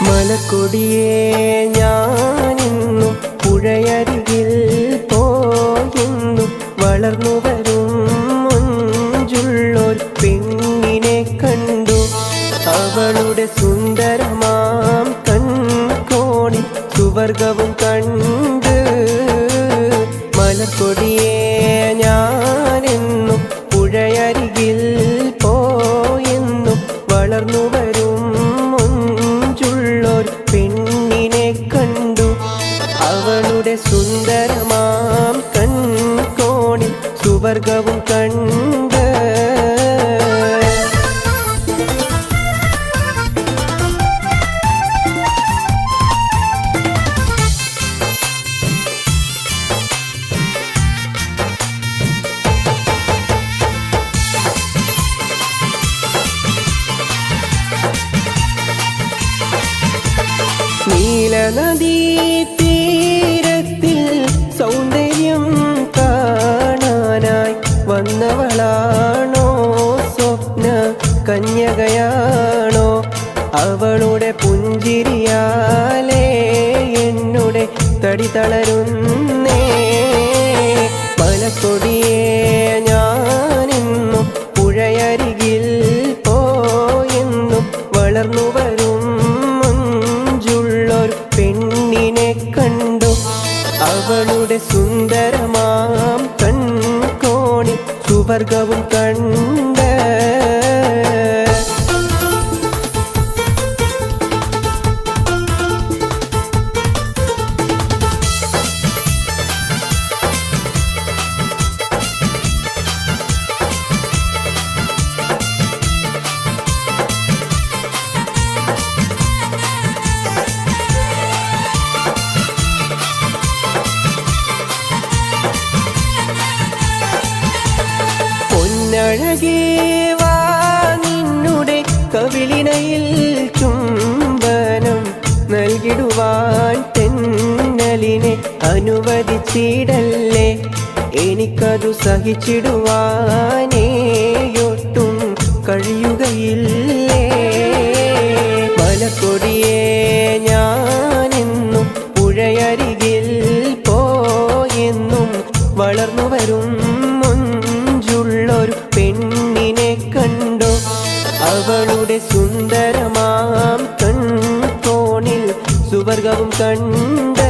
മലക്കൊടിയേ ഞാനിന്നും പുഴയരികിൽ പോയെന്നും വളർന്നു വരും മുഞ്ചുള്ളൊരു പെണ്ണിനെ കണ്ടു. അവളുടെ സുന്ദരമാം കൺകോണിൽ സുവർഗവും കണ്ട്. മലക്കൊടിയേ ഞാനെന്നും പുഴയരികിൽ പോയെന്നും വളർന്നു വരും മുഞ്ചുള്ളൊരു പെണ്ണിനെ കണ്ടു. അവളുടെ സുന്ദരമാം കൺകോണിൽ സുവർഗവും കണ്ട്. നീലനദീ തീരത്തിൽ സൗന്ദര്യം കാണാനായി വന്നവളാണോ? സ്വപ്ന കന്യകയാണോ? അവളുടെ പുഞ്ചിരിയാലേ എന്നുടെ തടി തളരുന്നേ. മലക്കൊടിയേ ഞാനെന്നും പുഴയരികിൽ പോയെന്നും വളർന്നു വരും പെണ്ണിനെ കണ്ടു. അവളുടെ സുന്ദരമാം കൺകോണിൽ സുവർഗവും കണ്ട്. അഴകേ വാ നിന്നുടെ കവിളിണയിൽ ചുംബനം നൽകിടുവാൻ തെന്നലിനെ അനുവദിച്ചിടല്ലേ. എനിക്കതു സഹിച്ചിടുവാനേയൊട്ടും കഴിയുകയില്ലേ. മലക്കൊടിയേ ഞാനെന്നും പുഴയരികിൽ പോയെന്നും വളർന്നു വരും മുഞ്ചുള്ളൊരു പെണ്ണിനെ കണ്ടു. അവളുടെ സുന്ദരമാം കൺകോണിൽ സുവർഗവും കണ്ട്.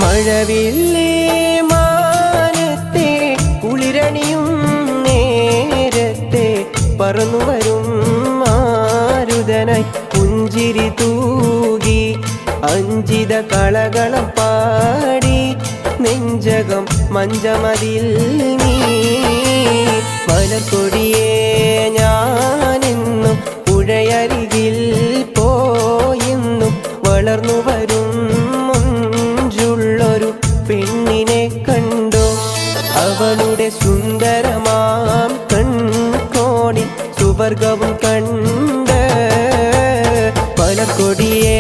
മഴവില്ലേ മാനത്തെ കുളിരണിയും നേരത്തെ പറന്നു വരും മാരുതനായി പുഞ്ചിരി തൂകി അഞ്ചിത കളകളം പാടി നെഞ്ചകം മഞ്ചമതിൽ നീ. മലക്കൊടിയേ ഞാനെന്നും പുഴയരികിൽ പോയെന്നും വളർന്നു വരും മുഞ്ചുള്ളൊരു പെണ്ണിനെ കണ്ടു. അവളുടെ സുന്ദരമാം കൺകോണിൽ സുവർഗവും കണ്ട്. മലക്കൊടിയേ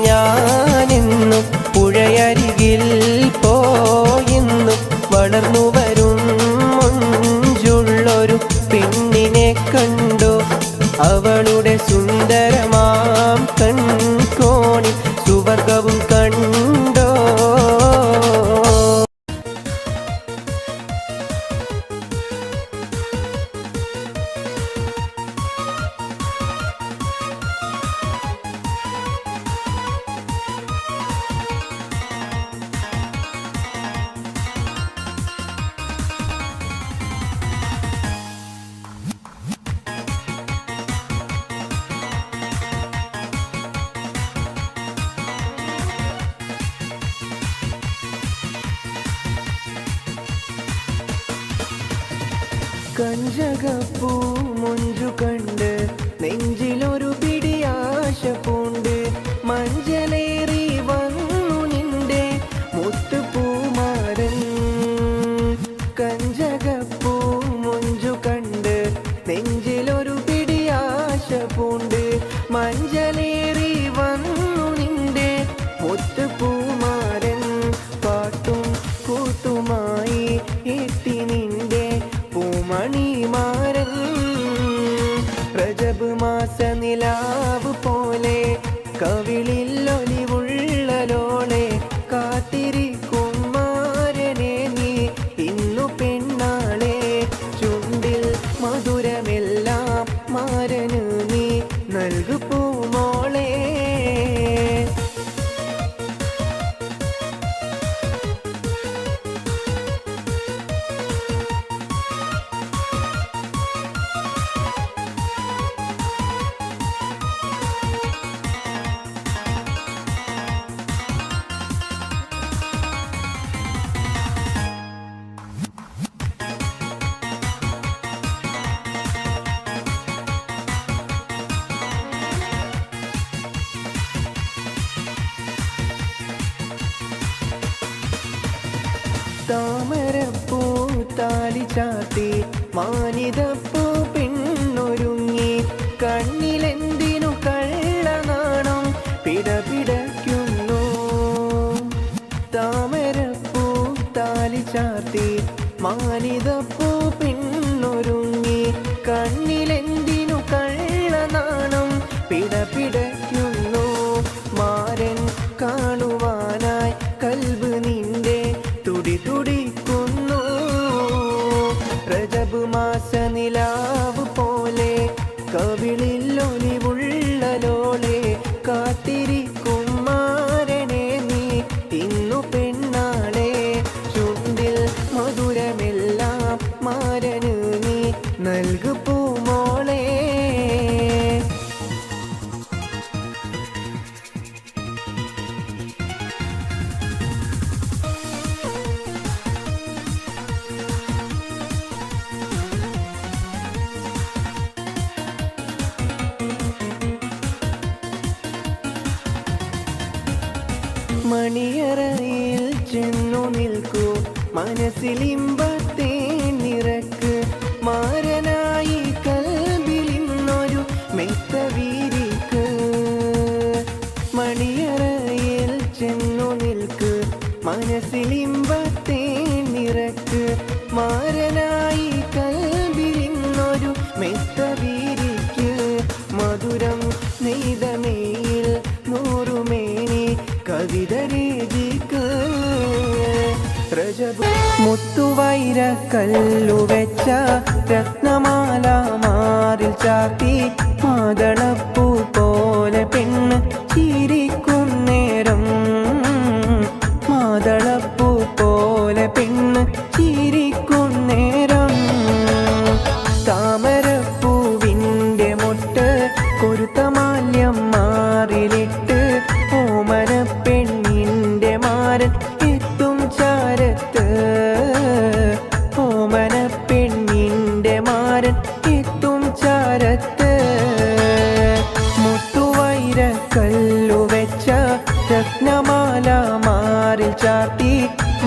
ഞാനെന്നും പുഴയരികിൽ പോയെന്നും വളർന്നു വരും മുഞ്ചുള്ളൊരു പെണ്ണിനെ കണ്ടു. അവളുടെ സുന്ദരമാം കൺകോണിൽ സുവർഗവും കണ്ടോ. കഞ്ചകപ്പൂ മുഞ്ചു കണ്ട് നെഞ്ചിലൊരു പിടിയാശ പൂണ്ട്. മഞ്ചലേറി വന്നു നിന്റെ മുത്തുപൂമാരൻ. കഞ്ചകപ്പൂ മുഞ്ചു കണ്ട് താമരപ്പൂ താലി ചാത്തി മാനിതപ്പൂ പെണ്ണൊരുങ്ങി കണ്ണിലെന്തിനു കള്ളനാണം പിടപിടയ്ക്കുന്നു താമരപ്പൂ താലി ചാത്തി മാനിതപ്പൂ പെണ്ണൊരുങ്ങി കണ്ണിലെന്തിനു കള്ളനാണം പിടപിടയ്ക്കുന്നു മാരൻ കാണുവാനായി കൽബ് നിന്റെ തുടി തുടിക്കുന്നു രജബ് മാസ നിലാവ് പോലെ കവിളിൽ ഒലിവുള്ള ലോളെ കാത്തിരിക്കും മാരനെ നീ ഇന്നു പെണ്ണാളെ ചുണ്ടിൽ മധുരമെല്ലാം മാരന് നീ നൽകു പൂമോളെ മണിയറയിൽ ചെന്നു നിൽക്കൂ മനസ്സിലിമ്പത്തെ നിറക്ക് മാരനായി കൽബിലിന്നൊരു മെത്ത വീരിക്ക് മണിയറയിൽ ചെന്നു നിൽക്ക് മനസ്സിലിമ്പത്തെ നിറക്ക് മാരനായി കൽബിലിന്നൊരു മെത്ത വീരിക്ക് മധുരം നെയ്തമേയിൽ നൂറുമേനി കവിത രചിക്ക് മുത്തുവൈര കല്ലു വെച്ച രത്നമാല മാറിൽ ചാത്തി മാതളപ്പൂ പോലെ പെണ്ണ് ചിരിക്കുന്നേരം മാതളപ്പൂ പോലെ പെണ്ണ് ചിരിക്കുന്നേരം താമരപ്പൂവിൻ്റെ മൊട്ട് കൊരുത്ത മാല്യം മാറിലിട്ട് ഓമന പെണ്ണിൻ്റെ മാരൻ എത്തും ചാരത്ത് ഓമന പെണ്ണിൻ്റെ മാരൻ എത്തും ചാരത്ത് മുത്തുവൈര കല്ലു വെച്ച രത്നമാല മാറിൽ ചാത്തി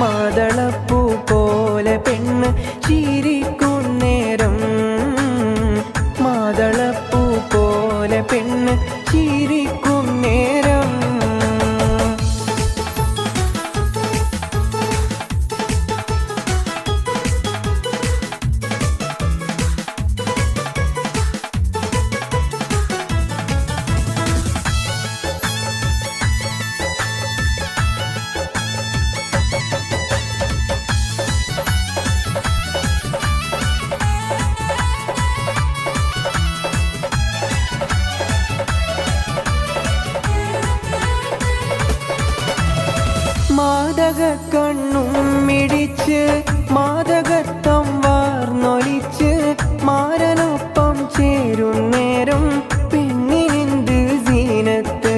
മാതളപ്പൂ പോലെ പെണ്ണ് ചിരിക്കുന്നേരം മാതളപ്പൂ പോലെ പെണ്ണ് ചിരിക്കുന്നേരം മാദക കണ്ണും മിടിച്ച് മാദകത്വം വാർന്നൊലിച്ച് മാരനൊപ്പം ചേരുന്നേരം പെണ്ണിനെന്ത് സീനത്ത്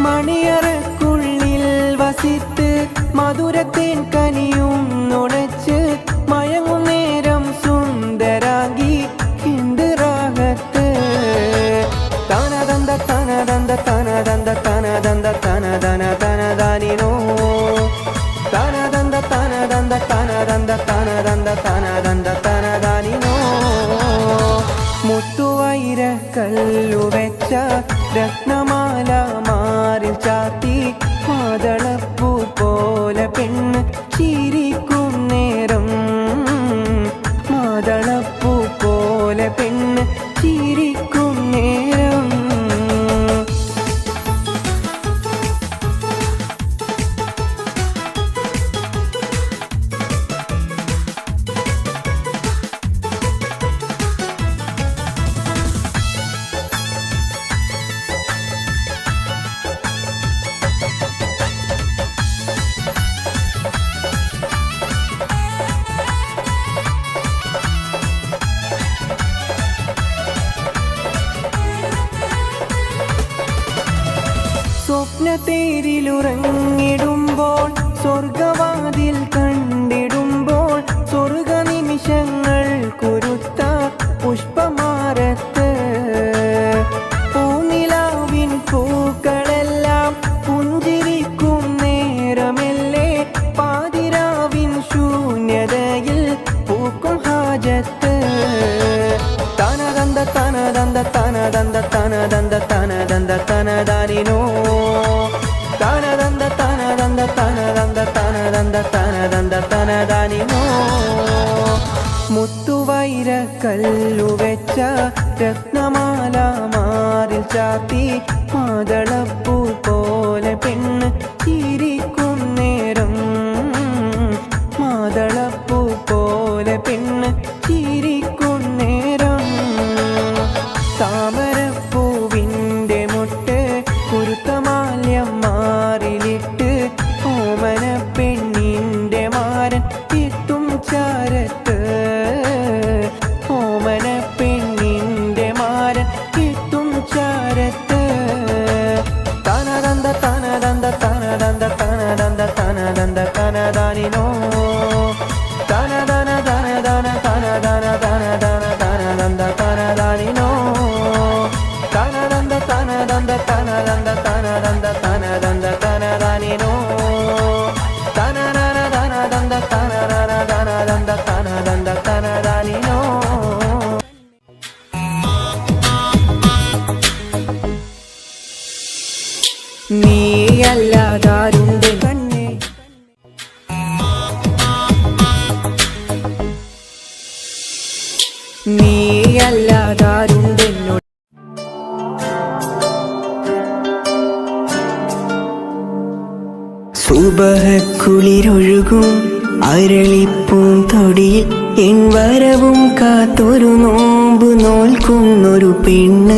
മണിയറക്കുള്ളിൽ വസിത്ത് മധുരത്തേൻ കനിയും നുണച്ച് മയങ്ങുന്നേരം സുന്ദരാങ്കി എന്ത് റാഹത്ത് തനദന്ത തനദന്ത തനദന്ത തനദന്ത തനദന തനദാനിനോ തനദന്ത തനദന്ത തനദന്ത തനദന്ത തനദന്ത തനദാനിനോ മുത്തുവൈര കല്ലു വെച്ച രത്നമാല മാറിൽ ചാത്തി മാതളപ്പൂ പോലെ പെണ്ണ് ചിരിക്കുന്നേരം മാതളപ്പൂ പോലെ പെണ്ണ് ചിരിക്കുന്നേരം സ്വപ്നത്തേരിലുറങ്ങിടുമ്പോൾ സ്വർഗവാതിൽ കണ്ടിടുമ്പോൾ സ്വർഗ നിമിഷങ്ങൾ കുരുത്ത പുഷ്പമാരത്ത് പൂനിലാവിൻ പൂക്കളെല്ലാം പുഞ്ചിരിക്കും നേരമല്ലേ പാതിരാവിൻ ഹാജത്ത് തനദന്ത തനദന്ത തനദന്ത തനദന്ത തനദന്ത തനദാനിനോ തനദന്ത തനദന്ത തനദന്ത തനദന്ത തനദന്ത തനദാനിനോ മുത്തുവൈര കല്ലു വെച്ച രത്നമാല മാറിൽ ചാത്തി മാതളപ്പൂ പോലെ പെണ്ണ് ചിരിക്കും നേരം മാതളപ്പൂ പോലെ പെണ്ണ് ചിരിക്കും നേരം താമരപ്പൂവിൻ്റെ മുട്ട് കുരുത്തമാല്യം മാറിലിട്ട് ഓമന പെണ്ണിൻ്റെ മാരൻ എത്തും ചാരത്ത് ഓമന പെണ്ണിൻ്റെ മാരൻ എത്തും ചാരത്ത് തനദന്ത തനദന്ത തനദന്ത തനദന്ത തനദന്ത തനദാനിനോ തനദന തനദന തനദന തനദന തനദന്ത തനദാനിനോ തനദന്ത തനദന്ത തനദന്ത തനദന്ത തനദന്ത തനദാനിനോ തനനന തനദന്ത തനനന തനദന്ത തനദന്ത തനദാനിനോ നീയല്ലാതാരുണ്ട് കണ്ണേ നീയല്ലാതാരുണ്ടെന്നോട് സുബഹക്കുളിരൊഴുകും അരളിപ്പൂന്തൊടിയിൽ എൻ വരവും കാത്തൊരു നോമ്പ് നോൽക്കുന്നൊരു പെണ്ണ്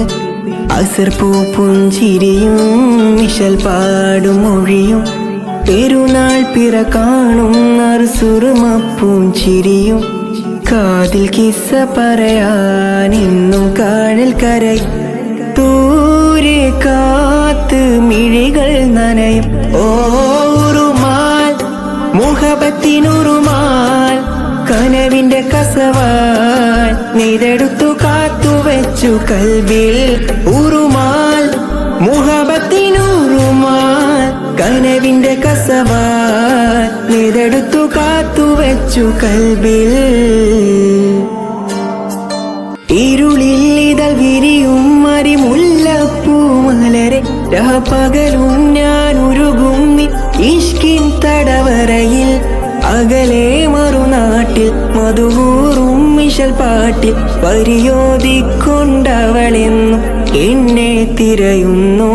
അസർപ്പൂ പുഞ്ചിരിയും മിശൽ പാടും മൊഴിയും പെരുന്നാൾ പിറ കാണും നറുസുറുമപ്പൂഞ്ചിരിയും കാതിൽ കിസ്സ പറയാൻ ഇന്നും കാഴൽ കരയും ദൂരെ കാത്ത് മിഴികൾ നനയും ഓറുമാൽ മുഹബത്തിനുറുമാൽ കനവിന്റെ കസവാൽ നെയ്തെടുത്തു കാത്തുവെച്ചു കൽബിൽ ഉറുമാൽ മുഹബത്തിനുറുമാൽ കനവിന്റെ കസവാൽ നെയ്തെടുത്തു കാത്തുവെച്ചു കൽബിൽ ഇരുളിൽ ഇതൾ വിരിയും മരിമുല്ലപ്പൂമലരെ പകലും ഞാൻ ഉരുകും ഇഷ്കിൻ തടവറയിൽ അകലെ മറുനാട്ടിൽ മധുകൂറും മിശൽ പാട്ടിൽ പരിയോധിക്കൊണ്ടവളെന്നും എന്നെ തിരയുന്നു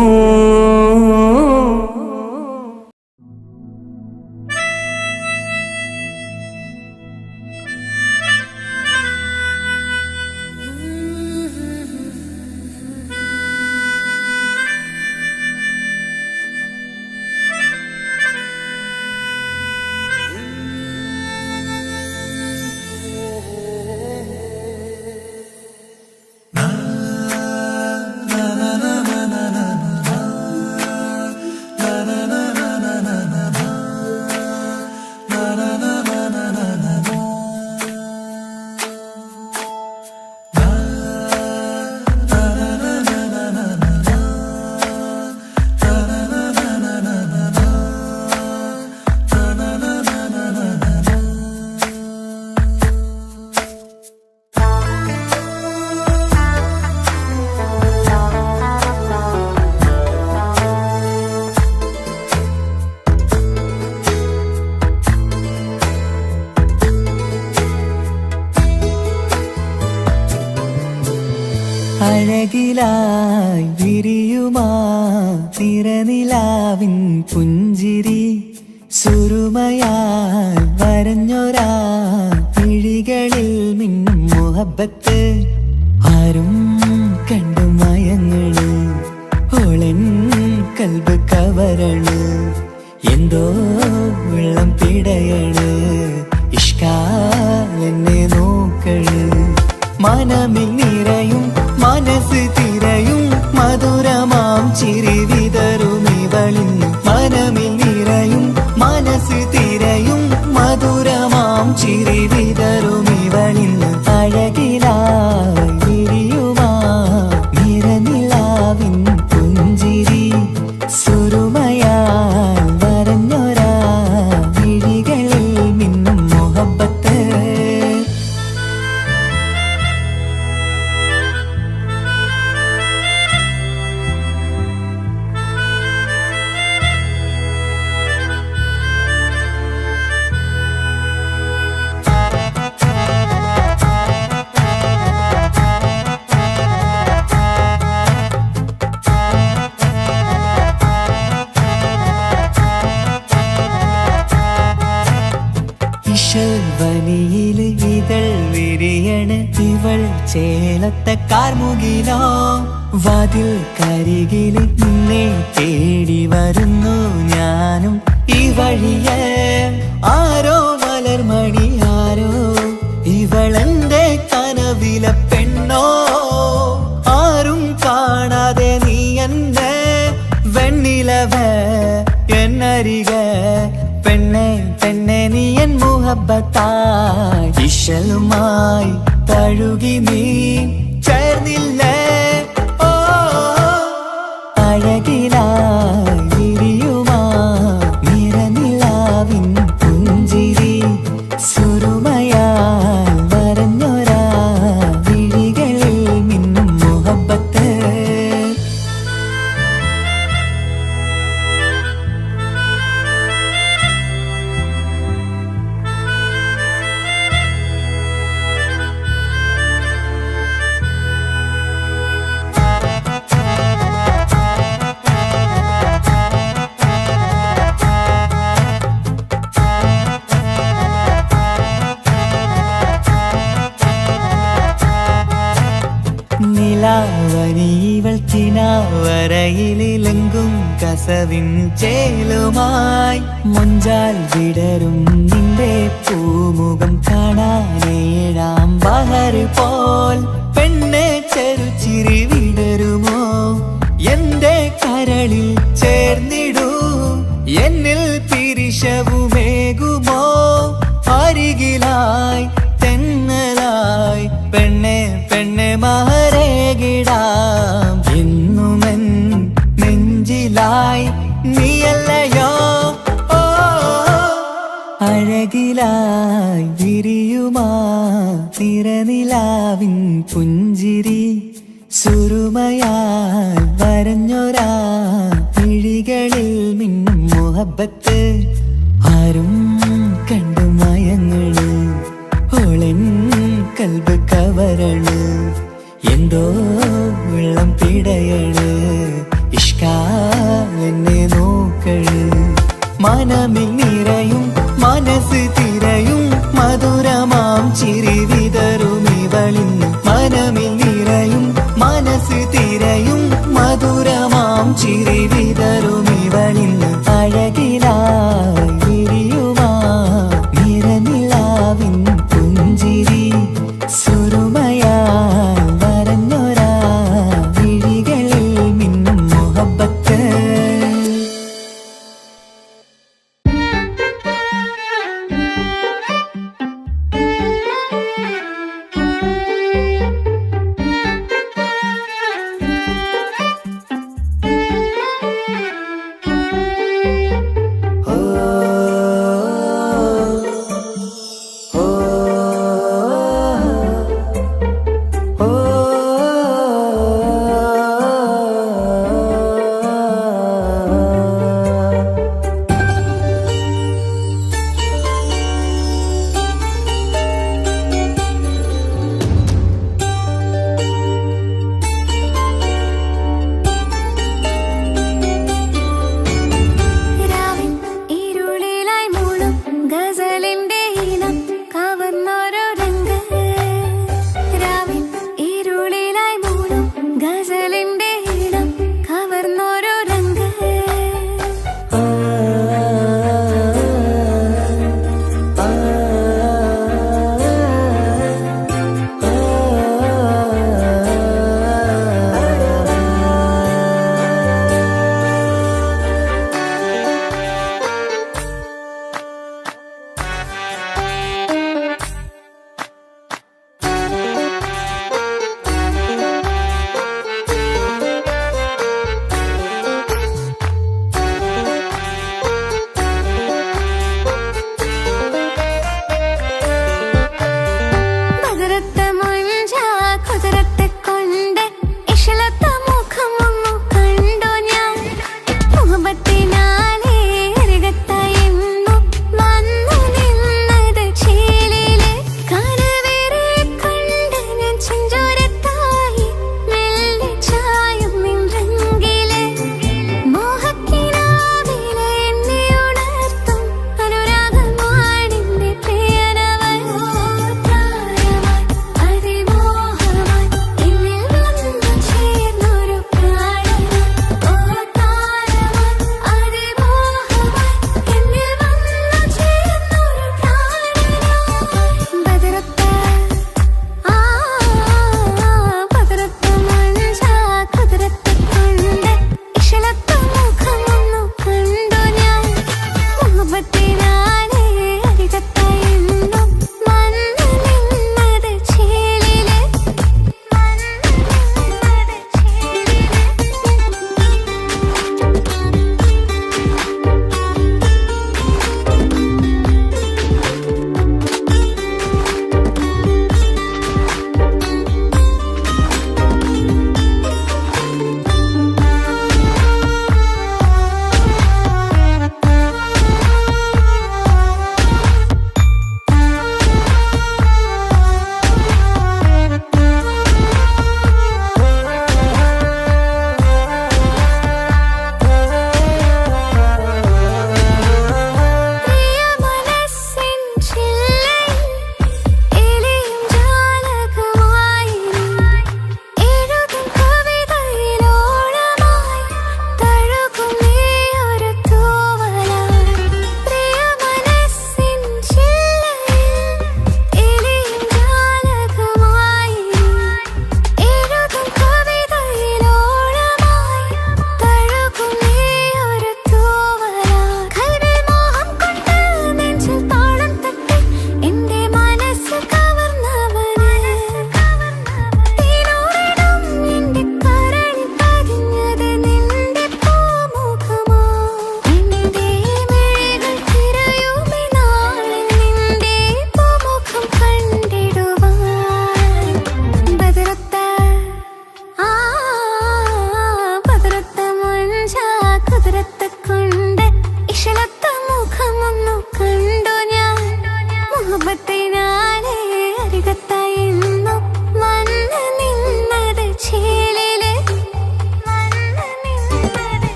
അഴകിലായി വിരിയുമാ തിരനിലാവിൻ പുഞ്ചിരി സുരുമയാൽ വരഞ്ഞൊരാ മിഴികളിൽ മിന്നും മുഹബത്ത് ആരും കണ്ടു മയങ്ങള് ഓളൻ കൽബ് കവരണ് എന്തോ വെള്ളം പിടയണ് ഇഷ്കാലെന്നെ നോക്കള് മനമിൽ നിറയും മനസ്സ് തിരയും മധുരമാം ചിരി വിതറും ഇവളിന്ന് മനമിൽ നിറയും മനസ്സ് തിരയും മധുരമാം ചിരി വിതറും ഇവളിന്ന് അഴകിലായി വിരിയുമാ നിറനിലാവിൻ പുഞ്ചിരി സുരുമയാൽ വരഞ്ഞൊരാ മിഴികളിൽ മിന്നും മുഹബത്ത് ഇവൾ ചേലത്ത കാർമുകിലോ വാതിൽ കരികിൽ നിന്നെ തേടി വരുന്നു ഞാനും ഈ വഴിയെ ആരോ മലർമണി ആരോ ഇവളെന്റെ കനവിലെ പെണ്ണോ ആരും കാണാതെ നീ എന്നെ വെണ്ണിലവ എന്നരിക പെണ്ണെ പെണ്ണെ നീ എൻ മുഹബത്തായി ഇശലുമായി തഴുകി നീ ചേർന്നില്ലേ ഓ അഴകിലായി വിരിയുമാ നിറനിലാവിൻ പുഞ്ചിരി സുറുമയാൽ വരഞ്ഞൊരാ വിഴികളിൽ മിന്നും മുഹബത്ത് നിലാവനിവൾ കിനാവരയിലെങ്കും കസവിൻ ചേലുമായി മുഞ്ചാൽ വിടരും നിന്റെ പൂമുഖം കാണാനേഴാം ബഹർ പോൽ പെണ്ണെ ചെറുചിരി വിടരുമോ എന്റെ കരളിൽ ചേർന്നിടൂ എന്നിൽ പിരിശവുമേകുമോ അരികിലായി തെന്നലായി പെണ്ണെ പെണ്ണെ മഹരേകിടാം എന്നുമെൻ നെഞ്ചിലായി നീയല്ലയോ ഓ അഴകിലായി വിരിയുമാ തിരനിലാവിൻ പുഞ്ചിരി സുറുമയാൽ വരഞ്ഞൊരാ വിഴികളിൽ മിന്നും മുഹബത്ത് ആരും കണ്ടു മയങ്ങള് ഓളൻ കൽബ് കവരണ് എന്തോ വെള്ളം പിടയണ് ഇഷ്കാലെന്നെ നോക്കള് മനമിൽ നിറയും മനസ്സ് തിരയും മധുരമാം ചിരി വിതറും ഇവളിന്ന് മനമിൽ നിറയും മനസ്സ് തിരയും മധുരമാം ചിരി വിതറും ഇവളിന്ന് അഴകിലായി വിരിയുമാ നിറനിലാവിൻ പുഞ്ചിരി സുറുമയാൽ വരഞ്ഞൊരാ വിഴികളിൽ മിന്നും മുഹബത്ത്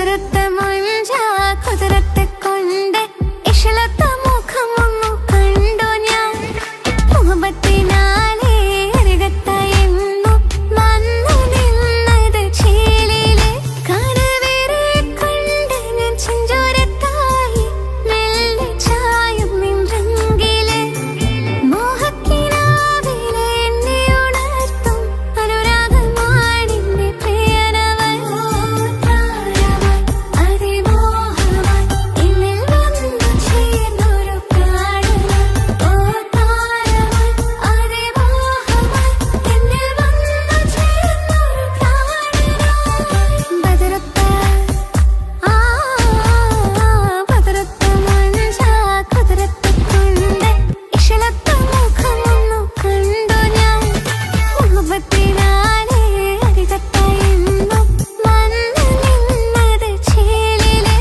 കുതിരത്തെ മുഞ്ച കുതിരത്തെ കൊണ്ട് ഇഷലത്തെ മുഖമൊന്നു കണ്ടു ഞാൻ മുഹബത്തിനാലേ അരികത്തായെന്നു വന്നു നിന്നത് ചേലിലെ കനവേറെ കണ്ട് ഞാൻ ചെഞ്ചോരത്തായി മെല്ലെ ചായും നിன்றെങ്കില് മോഹക്കിനാവിലെ എന്നെ ഉണർത്തും അനുരാഗമാണിന്റെ പ്രിയനവൻ അതിമോഹമായി എന്നിൽ വന്നു ചേർന്നൊരു പ്രാണനായി അതിമോഹമായി എന്നിൽ വന്നു ചേർന്നൊരു പ്രാണനായി ബദരത്ത മഞ്ച കുതിരത്തെ കൊണ്ട് ഇഷലത്തെ മുഖമൊന്നു കണ്ടു ഞാൻ മുഹബത്തിനാലേ അരികത്തായെന്നു വന്നു നിന്നത് ചേലിലെ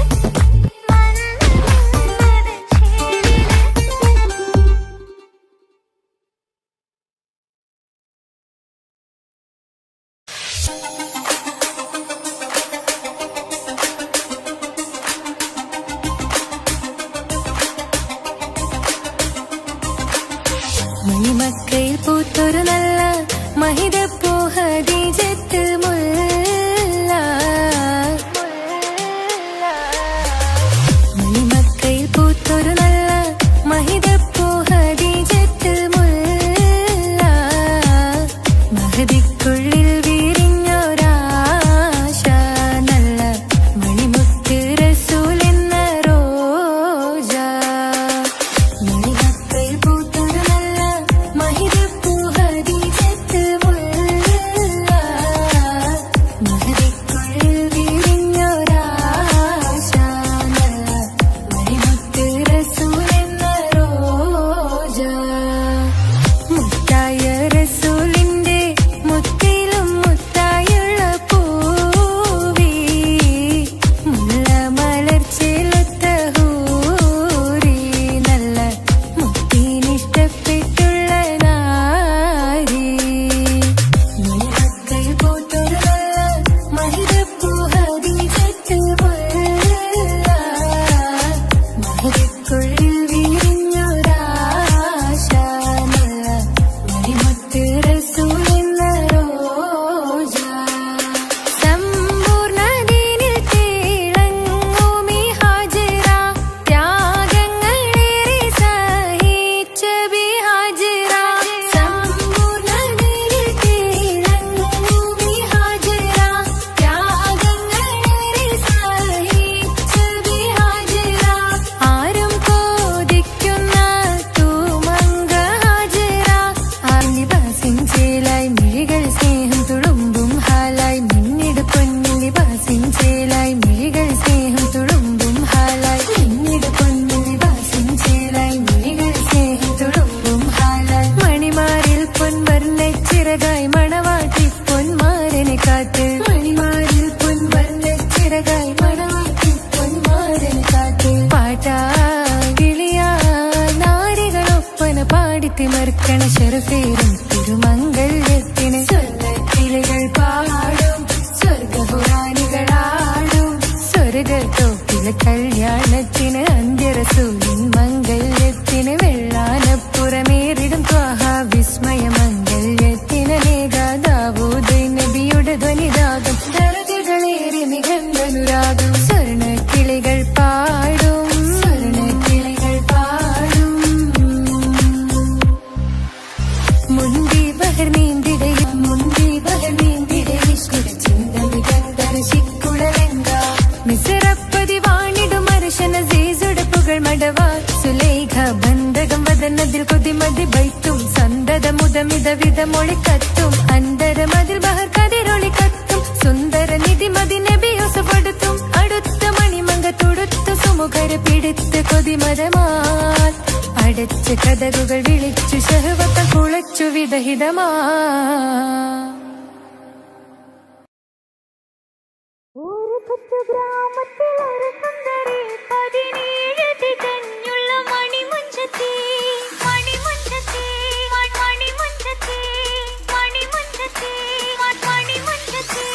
മണിമക്കയിൽ പൂത്തൊരു നല്ല മഹിതപ്പൂ ഹദീജത്ത് മുല്ല മണിമക്കയിൽ പൂത്തൊരു നല്ല മഹിതപ്പൂ ഹദീജത്ത് മുല്ല മഹദിക്കുള്ളിൽ വിരിഞ്ഞൊരാശ നല്ല മണിമുത്ത് റസൂൽ എന്ന റോജ മണിമക്കയിൽ പൂത്തൊരു നല്ല മഹിതപ്പൂ ഹദീജത്ത് മുല്ല മഹദിക്കുള്ളിൽ വിരിഞ്ഞൊരാശ നല്ല മണിമുത്ത് റസൂൽ എന്ന റോജ മുത്തായ റസൂലിന്റെ മുത്തിലും മുത്തായുള്ള പൂവി മുല്ല മലർച്ചെലുത്ത ഹൂറി നല്ല മുത്തിനിഷ്ടപ്പെട്ടുള്ള നാരി മണിമക്കയിൽ പൂത്തൊരു നല്ല മഹിതപ്പൂ ഹദീജത്ത് മുല്ല മഹദിക്കുള്ളിൽ വിരിഞ്ഞൊരാശ നല്ല മണിമുത്ത് റസൂൽ എന്ന റോജ സമ്പൂർണ്ണ ദീനിൽ തിളങ്ങുമീ ഹാജിറ ത്യാഗങ്ങളേറെ സഹിച്ച ബിഹാജിറ സമ്പൂർണ്ണ ദീനിൽ തിളങ്ങുമീ ഹാജിറ ത്യാഗങ്ങളേറെ സഹിച്ച ബിഹാജിറ ആരും കോതിക്കുന്ന തൂമങ്ക ഹാജിറ ലിബാസിൻചേലായി മിഴികൾ സ്നേഹം തുളുമ്പും ഹാലായി മിന്നിട് പൊന്നിൽ ലിബാസിൻചേലായി മിഴികൾ സ്നേഹം തുളുമ്പും ഹാലായി മിന്നിട് പൊന്നിൽ ലിബാസിൻചേലായി മിഴികൾ സ്നേഹം തുളുമ്പും ഹാലായി മണിമാരിൽ പൊൻവർണ്ണച്ചിറകായി മണവാട്ടി പൊന്മാരനെ കാത്ത് മണിമാരിൽ പൊൻവർണ്ണച്ചിറകായി മണവാട്ടി പൊന്മാരനെ കാത്ത് പാട്ടാ വിളിയാ നാരികളൊപ്പന പാടിത്തിമർക്കണ ശരഫേരും തിരുമംഗല്യത്തിന് സ്വർണ്ണക്കിളികൾ പാടും സ്വർഗപുരാണികളാടും സ്വർഗത്തോപ്പിലെ കല്യാണത്തിന് അന്ത്യറസൂലിൻ മംഗല്യത്തിന് വെള്ളാനപ്പുറമേറിടും ത്വാഹ വിസ്മയ മംഗല്യത്തിന് നേകാദാവൂദ് നബിയുടെ ധ്വനിരാഗം ദരജകളേറി മികന്ധനുരാഗം സ്വർണ്ണക്കിളികൾ പാടും സ്വർണ്ണക്കിളികൾ പാടും മുന്തി ബഹർ നീന്തിടെ വിഷ്ണുര ചിന്ത മികന്ധര ശിക്കുളലെങ്ക മിസറപ്പതി വാണിടും അർശന സീസുടെ പുകൾ മടവാ സുലേഖ ബന്ധകം വദനതിൽ കൊതിമതി ബൈത്തും സന്തത മുതമിത വിധമൊളി കത്തും അന്തരമതിൽ ബഹർ കതിരൊളി കത്തും സുന്ദര നിധിമതി നബി യൂസഫെടുത്തും അടുത്ത മണിമങ്ക തുടുത്തു സുമുഖര പിടിത്ത് കൊതിമരമാൽ അടച്ച കഥകുകൾ വിളിച്ചു ശഹവത്ത കുളച്ചു വിദഹിതമാ ഒരു കൊച്ചു ഗ്രാമത്തിൽ ഒരു സുന്ദരി 17 തികഞ്ഞുള്ള മണിമുഞ്ചത്തി മണിമുഞ്ചത്തി മണിമുഞ്ചത്തി മണിമുഞ്ചത്തി മണിമുഞ്ചത്തി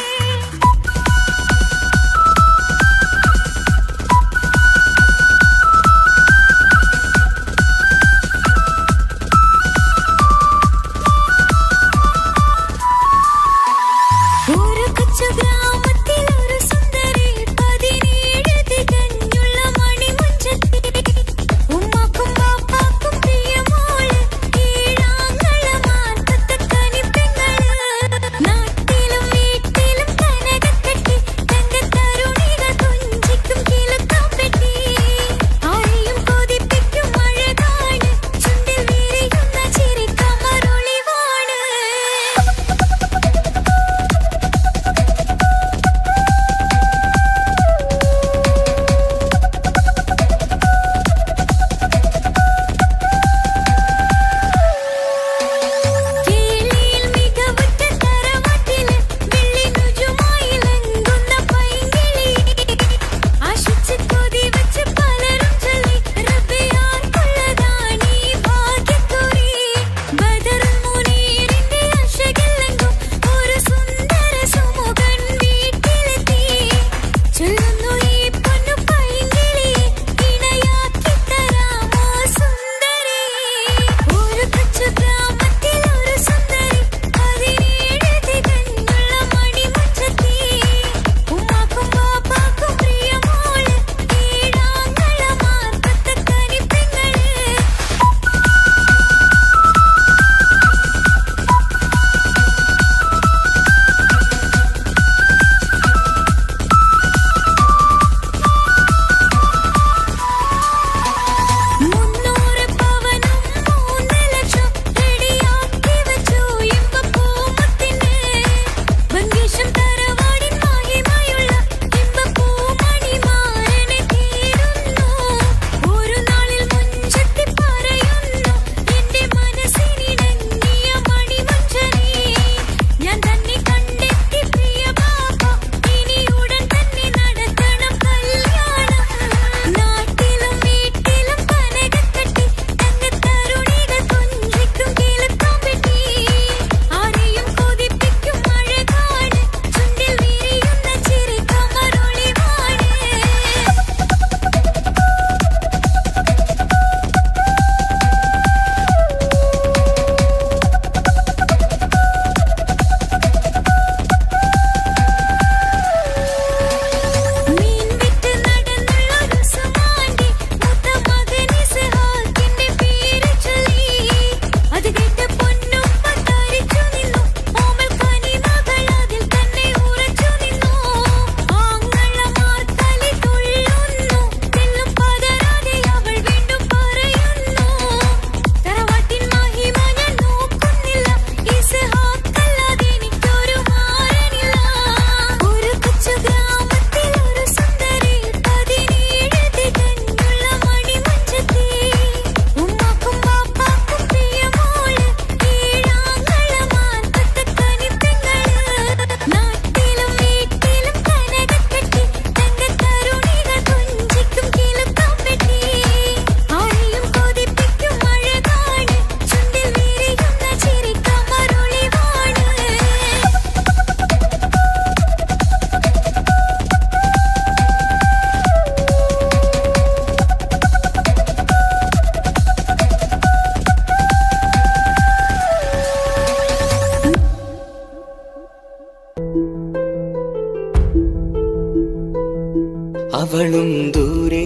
അവളും ദൂരെ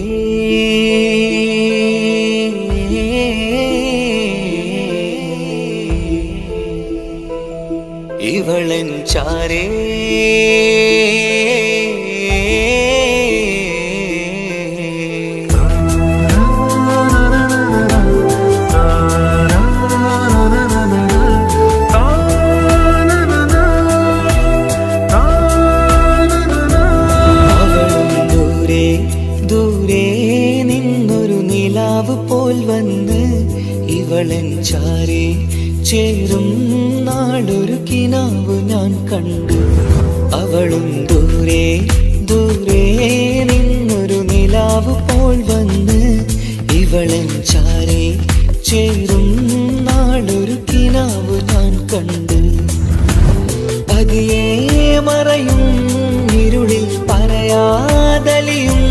ഇവളൻ ചാരേ പോൽ വന്ന് ഇവളൻ ചാരേ ചേരും നാളൊരു കിനാവ് ഞാൻ കണ്ടു. അവളും ദൂരെ ദൂരെ നിന്നൊരു നിലാവ് പോൽ വന്ന് ഇവളൻ ചാരേ ചേരും നാളൊരു കിനാവ് ഞാൻ കണ്ടു. പതിയെ മറയും ഇരുളിൽ പറയാതലിയും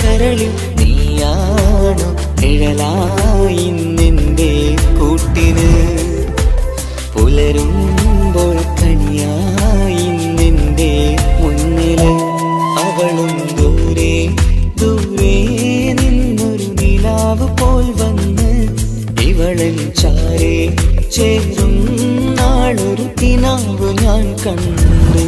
കരളിൽ നീയാണു നിഴലായി നിന്റെ കൂട്ടിന്. പുലരുമ്പോൾ കണിയായി നിന്റെ മുന്നില്. അവളും ദൂരെ ദൂരെ നിന്നൊരു നിലാവ് പോൽ വന്ന് ഇവളൻ ചാരേ ചേരും നാളൊരു കിനാവ് ഞാൻ കണ്ടു.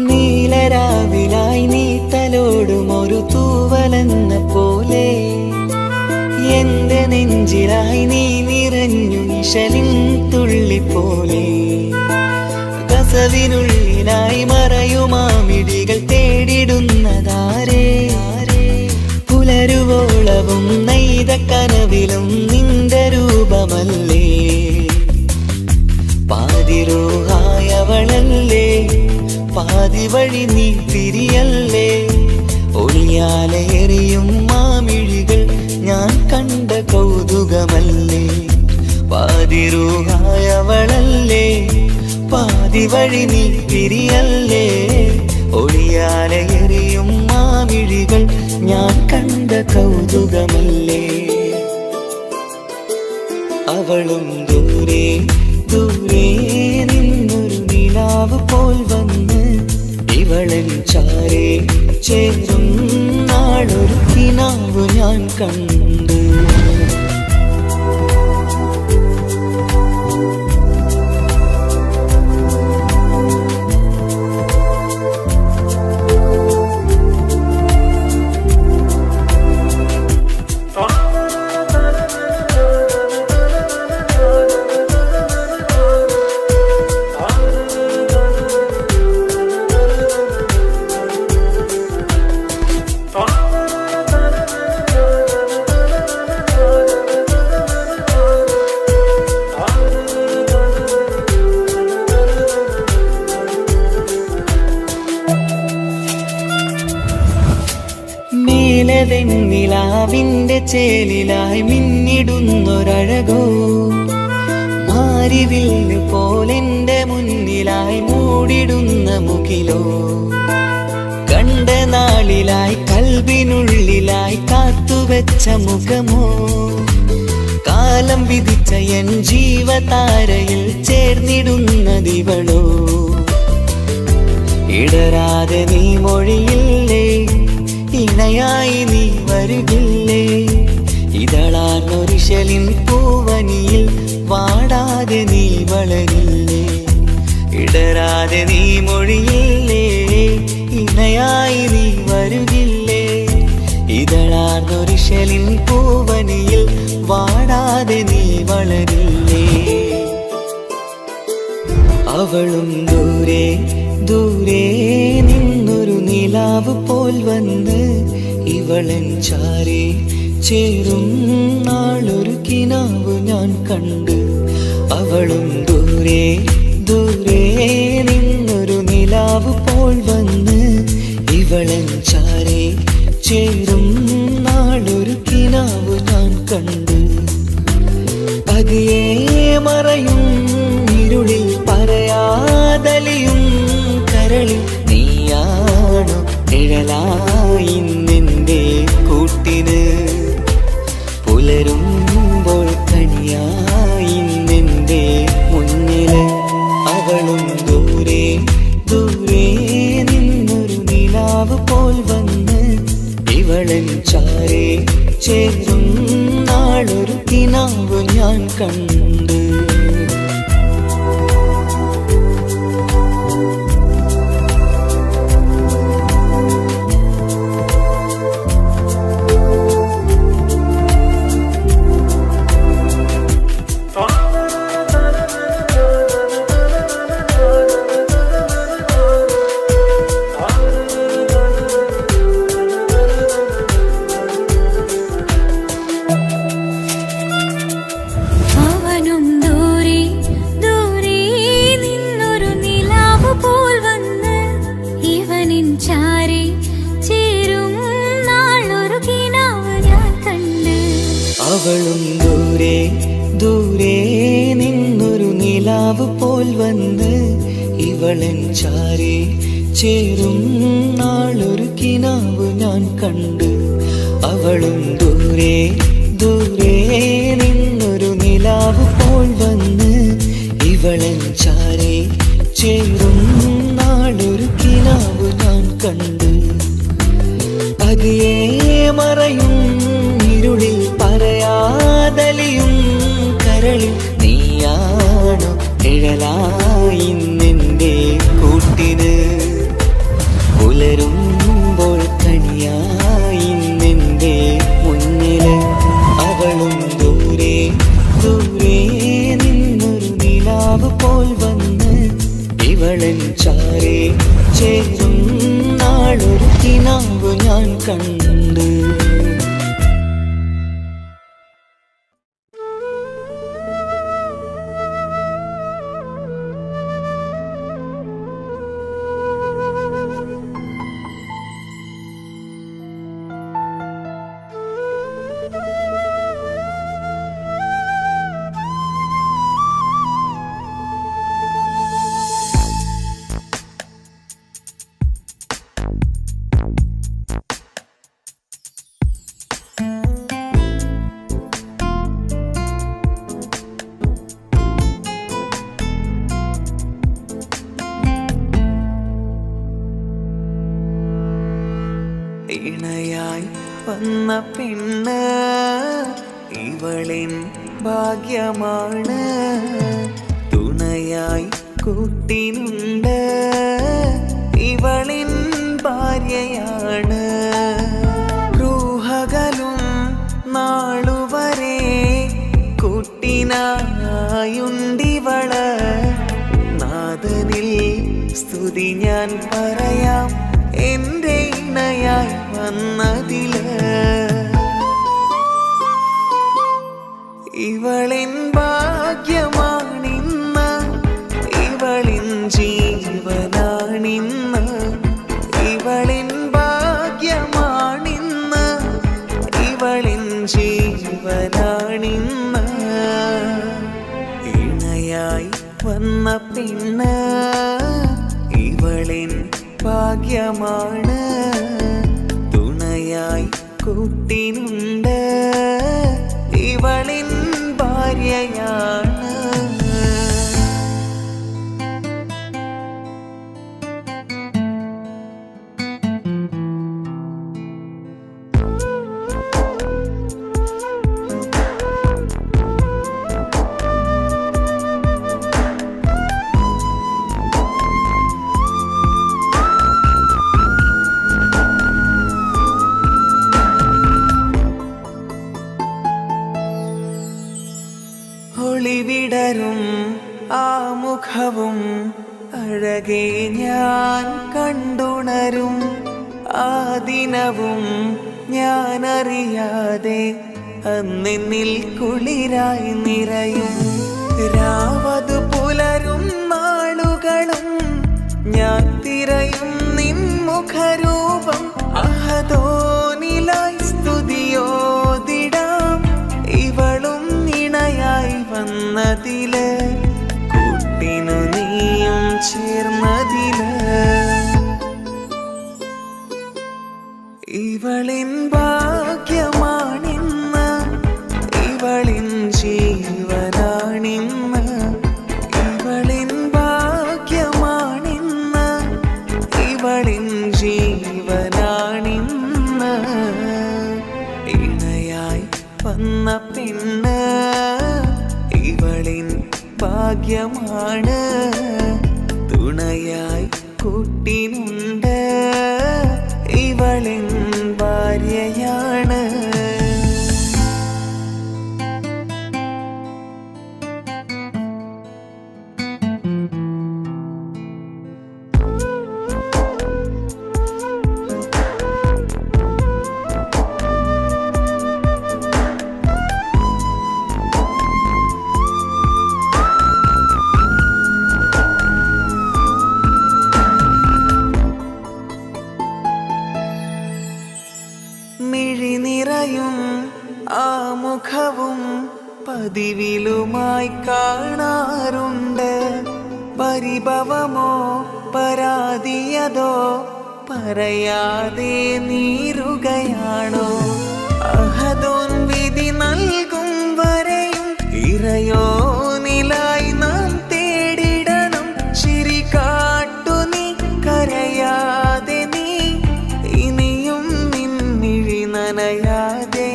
നീലരാവിലായി നീ തലോടും ഒരു തൂവലെന്ന പോലെ എന്റെ നെഞ്ചിലായി നീ നിറഞ്ഞു നിശലിൻ തുള്ളി പോലെ. കസവിനുള്ളിലായി മറയുമാമിടികൾ തേടിടുന്നതാരേ. പുലരുവോളവും നെയ്ത കനവിലും നിന്റെ രൂപമല്ലേ. പാതിരോഹായവളല്ലേ പാതി വഴി നീ തിരിയല്ലേ. ഒളിയാലെറിയും മാമിഴികൾ ഞാൻ കണ്ട കൗതുകമല്ലേ. പാതിരൂഹായവളല്ലേ പാതി വഴി നീ തിരിയല്ലേ. ഒളിയാലെറിയും മാമിഴികൾ ഞാൻ കണ്ട കൗതുകമല്ലേ. അവളും ദൂരെ ദൂരെ നിന്നൊരു നിലാവ് പോൽ വന്ന് ഇവളൻ ചാരേ ചേരും നാളൊരു കിനാവ് ഞാൻ കണ്ടു. നിലാവിന്റെ ചേലിലായി മിന്നിടുന്നൊരഴകോ. മാരിവില്ല് പോലെന്റെ മുന്നിലായി മൂടിടുന്ന മുകിലോ. കണ്ട നാളിലായി കൽബിനുള്ളിലായി കാത്തുവെച്ച മുഖമോ. കാലം വിധിച്ച എൻ ജീവതാരയിൽ ചേർന്നിടുന്നതിവളോ. ഇടരാതെ നീ മൊഴിയില്ലേ ഇണയായി നീ വരുകില്ലേ. ഇതളാർന്നൊരിശലിൻ പൂവനിയിൽ വാടാതെ നീ വളരില്ലേ. ഇടരാതെ നീ മൊഴിയില്ലേ ഇണയായി നീ വരുകില്ലേ. ഇതളാർന്നൊരിശലിൻ പൂവനിയിൽ വാടാതെ നീ വളരില്ലേ. അവളും ദൂരെ ദൂരെ നിന്നൊരു നിലാവ് പോൽ വന്ന് ഇവളൻ ചാരേ ചേരും നാളൊരു കിനാവ് ഞാൻ കണ്ടു. അവളും ദൂരെ ദൂരെ നിന്നൊരു നിലാവ് പോൽ വന്ന് ഇവളൻ ചാരേ ചേരും നാളൊരു കിനാവ് ഞാൻ കണ്ട് പതിയെ മറയും ഇരുളിൽ പറയാതലിയും കരളിൽ നീയാണു നിഴലായി നിന്റെ കൂട്ടിന് പുലരുമ്പോൾ കണിയായി നിന്റെ മുന്നില് അവളും ദൂരെ ദൂരെ നിന്നൊരു നിലാവ് പോൽ വന്ന് ഇവളൻ ചാരേ ചേരും നാളൊരു കിനാവ് ഞാൻ കണ്ട് അവളും ദൂരെ ദൂരെ നിന്നൊരു നിലാവ് പോൽ വന്ന് ഇവളൻ ചാരേ ചേരും നാളൊരു കിനാവ് ഞാൻ കണ്ട് അവളും ദൂരെ ദൂരെ നിന്നൊരു നിലാവ് പോൽ വന്ന് ഇവളൻ ചാരേ ചേരും നാളൊരു കിനാവ് ഞാൻ കണ്ട് പതിയെ മറയും ഇരുളിൽ പറയാതലിയും കരളിൽ നീയാണു നിഴലായി നിന്റെ കൂട്ടിന് പുലരുമ്പോൾ കണിയായി നിന്റെ മുന്നില് അവളും ദൂരെ ദൂരെ നിന്നൊരു നിലാവ് പോൽ വന്ന് ഇവളൻ ചാരേ ചേരും നാളൊരു കിനാവ് ഞാൻ കണ്ട് ഇണയായി വന്ന പെണ്ണ് ഇവളിൻ ഭാഗ്യമാണ് തുണയായി കൂട്ടിനുണ്ട് ഇവളിൻ ഭാര്യയാണ് റൂഹകലും നാളുവരെ കൂട്ടിനായുണ്ടിവള് നാദനിൽ സ്തുതി ഞാൻ പറയാം എന്റെ ഇണയായി വന്നതില് ഇവളിൻ ഭാഗ്യമാണിന്ന് ഇവളിൻ ജീവനാണിന്ന് ഇവളിൻ ഭാഗ്യമാണിന്ന് ഇവളിൻ ജീവനാണിന്ന് ഇണയായി വന്ന പെണ്ണ് ഇവളിൻ ഭാഗ്യമാണ് തുണയായി കൂട്ടിനുണ്ട് ഇവളിൻ ഭാര്യയാണ് ഒളിവിടരും ആ മുഖവും അഴകെ ഞാൻ കണ്ടുണരും ആ ദിനവും ഞാനറിയാതെ അന്നെന്നിൽ കുളിരായി നിറയും രാവതു പുലരും നാളുകളും ഞാൻ തിരയും നിൻ മുഖരൂപം അഹദോനിലായി സ്തുതിയോ ചേർന്നതില് കൂട്ടിനു നീയും ചേർന്നതില് ഇവളിൻ ഭാഗ്യമാണിന്ന് ഇവളിൻ ജീവനാണിന്ന് ഇവളിൻ ഭാഗ്യമാണിന്ന് ഇവളിൻ ജീവനാണിന്ന് ഇണയായി വന്ന പെണ്ണ് ഇവളിൻ ഭാഗ്യമാണ് തുണയായി കൂട്ടിനുണ്ട് ഇവളിൻ ഭാര്യയാണ് മിഴിനിറയും ആ മുഖവും പതിവിലുമായി കാണാറുണ്ട് പരിഭവമോ പരാതിയതോ പറയാതെ നീറുകയാണോ അഹദോൻ വിധി നൽകും വരെയും ഇറയോനിലായി നാം തേടിടണം ചിരി കാട്ടു നീ കരയാതെ നീ ഇനിയും നിന്നിഴി നനയാതെ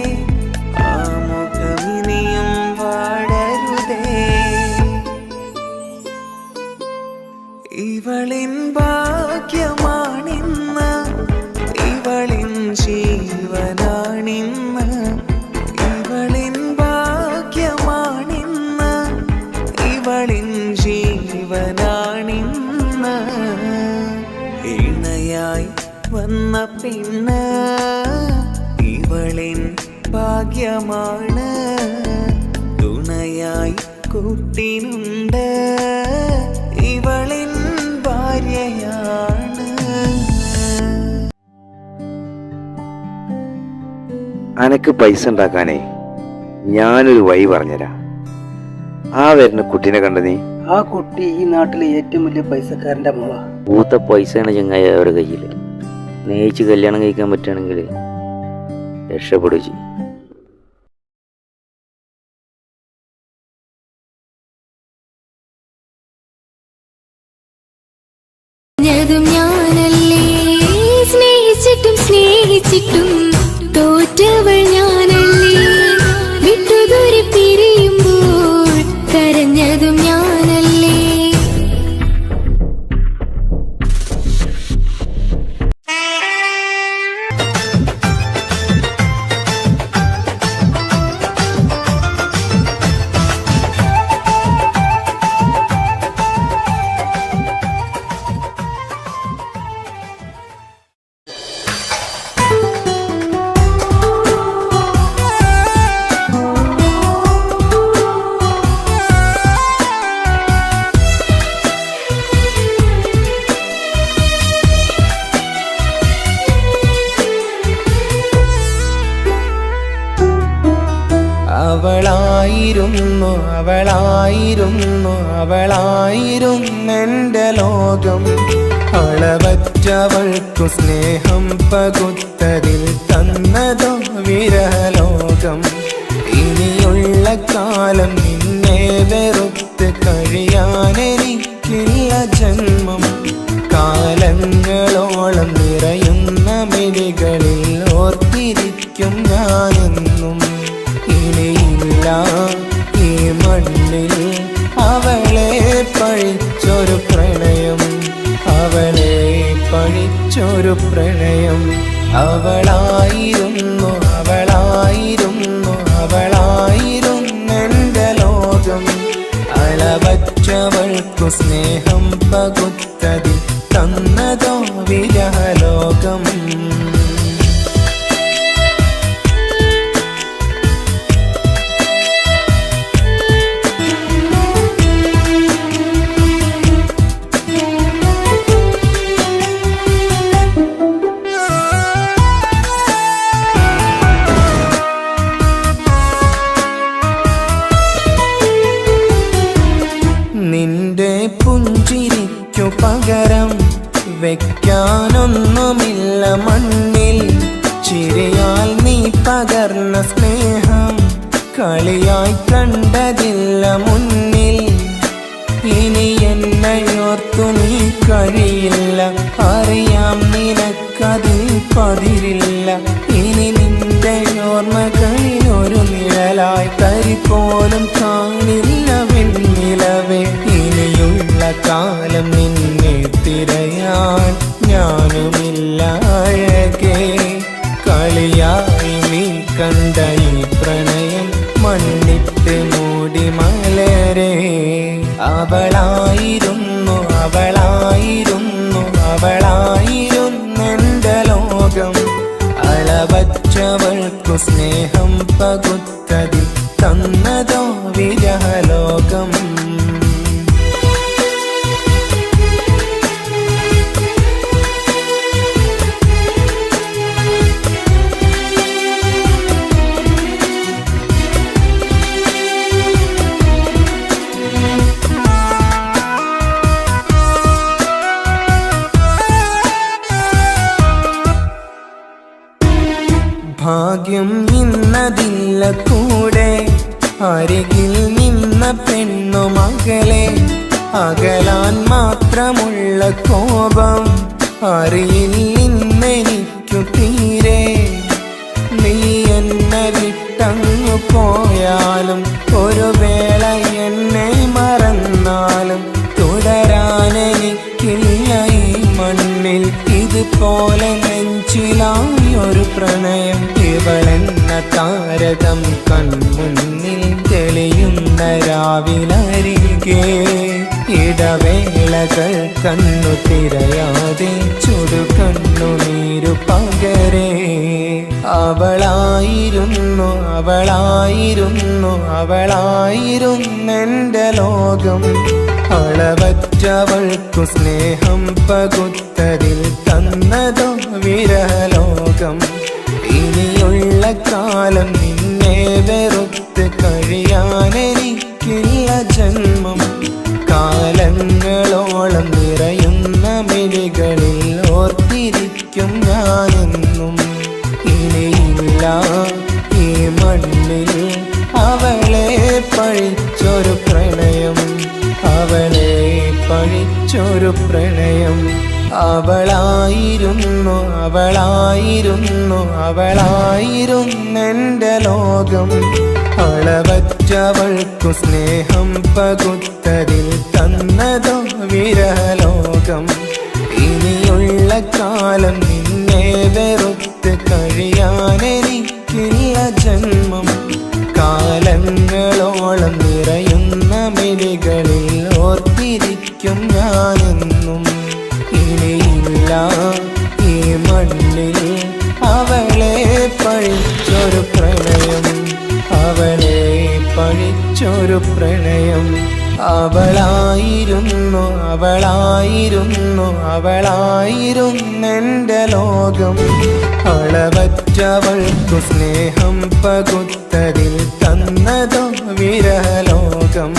ആ മുഖമിനിയും വാടരുതേ ഇവളിൻ ഭാഗ്യമാണിന്ന് ഇവളിൻ ജീവനാണിന്ന് ഇവളിൻ ഭാഗ്യമാണിന്ന് ഇവളിൻ ജീവനാണിന്ന് ഇണയായി വന്ന പെണ്ണ് ഇവളിൻ ഭാഗ്യമാണ് തുണയായി കൂട്ടിനുണ്ട് ഇവളിൻ ഭാര്യയാണ് അനക്ക് പൈസ ഉണ്ടാക്കാനേ ഞാനൊരു വഴി പറഞ്ഞുതരാം. ആ വരുന്ന കുട്ടീനെ കണ്ട നീ? ആ കുട്ടി ഈ നാട്ടിലെ ഏറ്റവും വലിയ പൈസക്കാരന്റെ മോളാ. പൂത്ത പൈസയാണ് ചങ്ങായി അവരുടെ കയ്യിൽ. സ്നേഹിച്ച് കല്യാണം കഴിക്കാൻ പറ്റുകയാണെങ്കിൽ രക്ഷപ്പെടുക ചെയ്യും. ഞാനല്ലേ സ്നേഹിച്ചിട്ടും സ്നേഹിച്ചിട്ടും തോറ്റവൾ ഞാനല്ലേ വിട്ടുദൂരെ പിരിയുമ്പോൾ കരഞ്ഞതും ഞാനല്ലേ അവളായിരുന്നു അവളായിരുന്നു അവളായിരുന്നെൻ്റെ ലോകം അളവറ്റവൾക്കു സ്നേഹം പകുത്തതിൽ തന്നതോ വിരലോകം ഇനിയുള്ള കാലം നിന്നെ വെറുത്ത് കഴിയാനെനിക്കില്ല ജന്മം കാലങ്ങളോളം നിറയുന്ന മിഴികളിൽ ഓർത്തിരിക്കും ഞാനെന്നും ഇനിയില്ല ഈ മണ്ണിൽ അവളെ പഴിച്ചൊരു പ്രണയം അവളെ പഴിച്ചൊരു പ്രണയം അവളായിരുന്നു അവളായിരുന്നു അവളായിരുന്നെൻ്റെ ലോകം അളവറ്റവൾക്കു സ്നേഹം പകുത്തതിൽ തന്നതോ വിരഹലോകം പകരം വെക്കാനൊന്നുമില്ല മണ്ണിൽ. ചിരിയാൽ നീ പകർന്ന സ്നേഹം കളിയായി കണ്ടതില്ല മുന്നിൽ. ഇനി എന്നയോർത്തു നീ കഴിയില്ല, അറിയാം നിനക്കതിൽ പതിരില്ല. ഇനി നിന്റെ ഓർമ്മകളിൽ ഒരു നിഴലായി തരി പോലും കാണില്ല വെണ്ണിലവേ. ഇനിയുള്ള കാലം നിന്നെ തിരയാൻ ഞാനുമില്ല അഴകേ. കളിയായി നീ കണ്ട ഈ പ്രണയം മണ്ണിട്ട് മൂടി മലരേ. അവളായിരുന്നു അവളായിരുന്നു അവളായിരുന്നെന്റെ ലോകം. അളവറ്റവൾക്കു സ്നേഹം പകുത്തതിൽ തന്നതോ വിരഹലോകം. ഭാഗ്യം ഇന്നതില്ല കൂടെ, അരികിൽ നിന്ന പെണ്ണു മകളെ. അകലാൻ മാത്രമുള്ള കോപം അറിയില്ലെനിക്കു തീരെ. നീ എന്നെ വിട്ടങ്ങു പോയാലും ഒരു വേള എന്നെ മറന്നാലും തുടരാനെനിക്കില്ല ഈ മണ്ണിൽ. ഇതുപോലെ നെഞ്ചിലായൊരു പ്രണയം. ഇവളെന്ന താരകം കൺമുന്നിൽ തെളിയുന്ന രാവിലരികെ. ഇടവേളകൾ കണ്ണു തിരയാതെ ചുടുകണ്ണുനീരു പകരേ. അവളായിരുന്നു അവളായിരുന്നു അവളായിരുന്നെന്റെ ലോകം. അളവറ്റവൾക്കു സ്നേഹം പകുത്തതിൽ തന്നതോ വിരഹലോകം. ഇനിയുള്ള കാലം നിന്നെ വെറുത്ത് കഴിയാനെനിക്കില്ല ജന്മം. കാലങ്ങളോളം നിറയുന്ന മിഴികളിൽ ഓർത്തിരിക്കും ഞാനെന്നും. ഇനിയില്ല ഈ മണ്ണിൽ അവളെ പഴിച്ചൊരു പ്രണയം, അവളെ പഴിച്ചൊരു പ്രണയം. അവളായിരുന്നു അവളായിരുന്നു അവളായിരുന്നെന്റെ ലോകം. അളവറ്റവൾക്കു സ്നേഹം പകുത്തതിൽ തന്നതോ വിരഹലോകം. ഇനിയുള്ള കാലം നിന്നെ വെറുത്ത് കഴിയാനെനിക്കില്ല ജന്മം. കാലങ്ങളോളം നിറയുന്ന മിഴികളിൽ ഓർത്തിരിക്കും ഞാനെന്നും. ഇനിയില്ല ഈ മണ്ണിൽ അവളെ പഴിച്ചൊരു പ്രണയം, അവളെ പഴിച്ചൊരു പ്രണയം. അവളായിരുന്നു അവളായിരുന്നു അവളായിരുന്നെന്റെ ലോകം. അളവറ്റവൾക്കു സ്നേഹം പകുത്തതിൽ തന്നതോ വിരഹലോകം.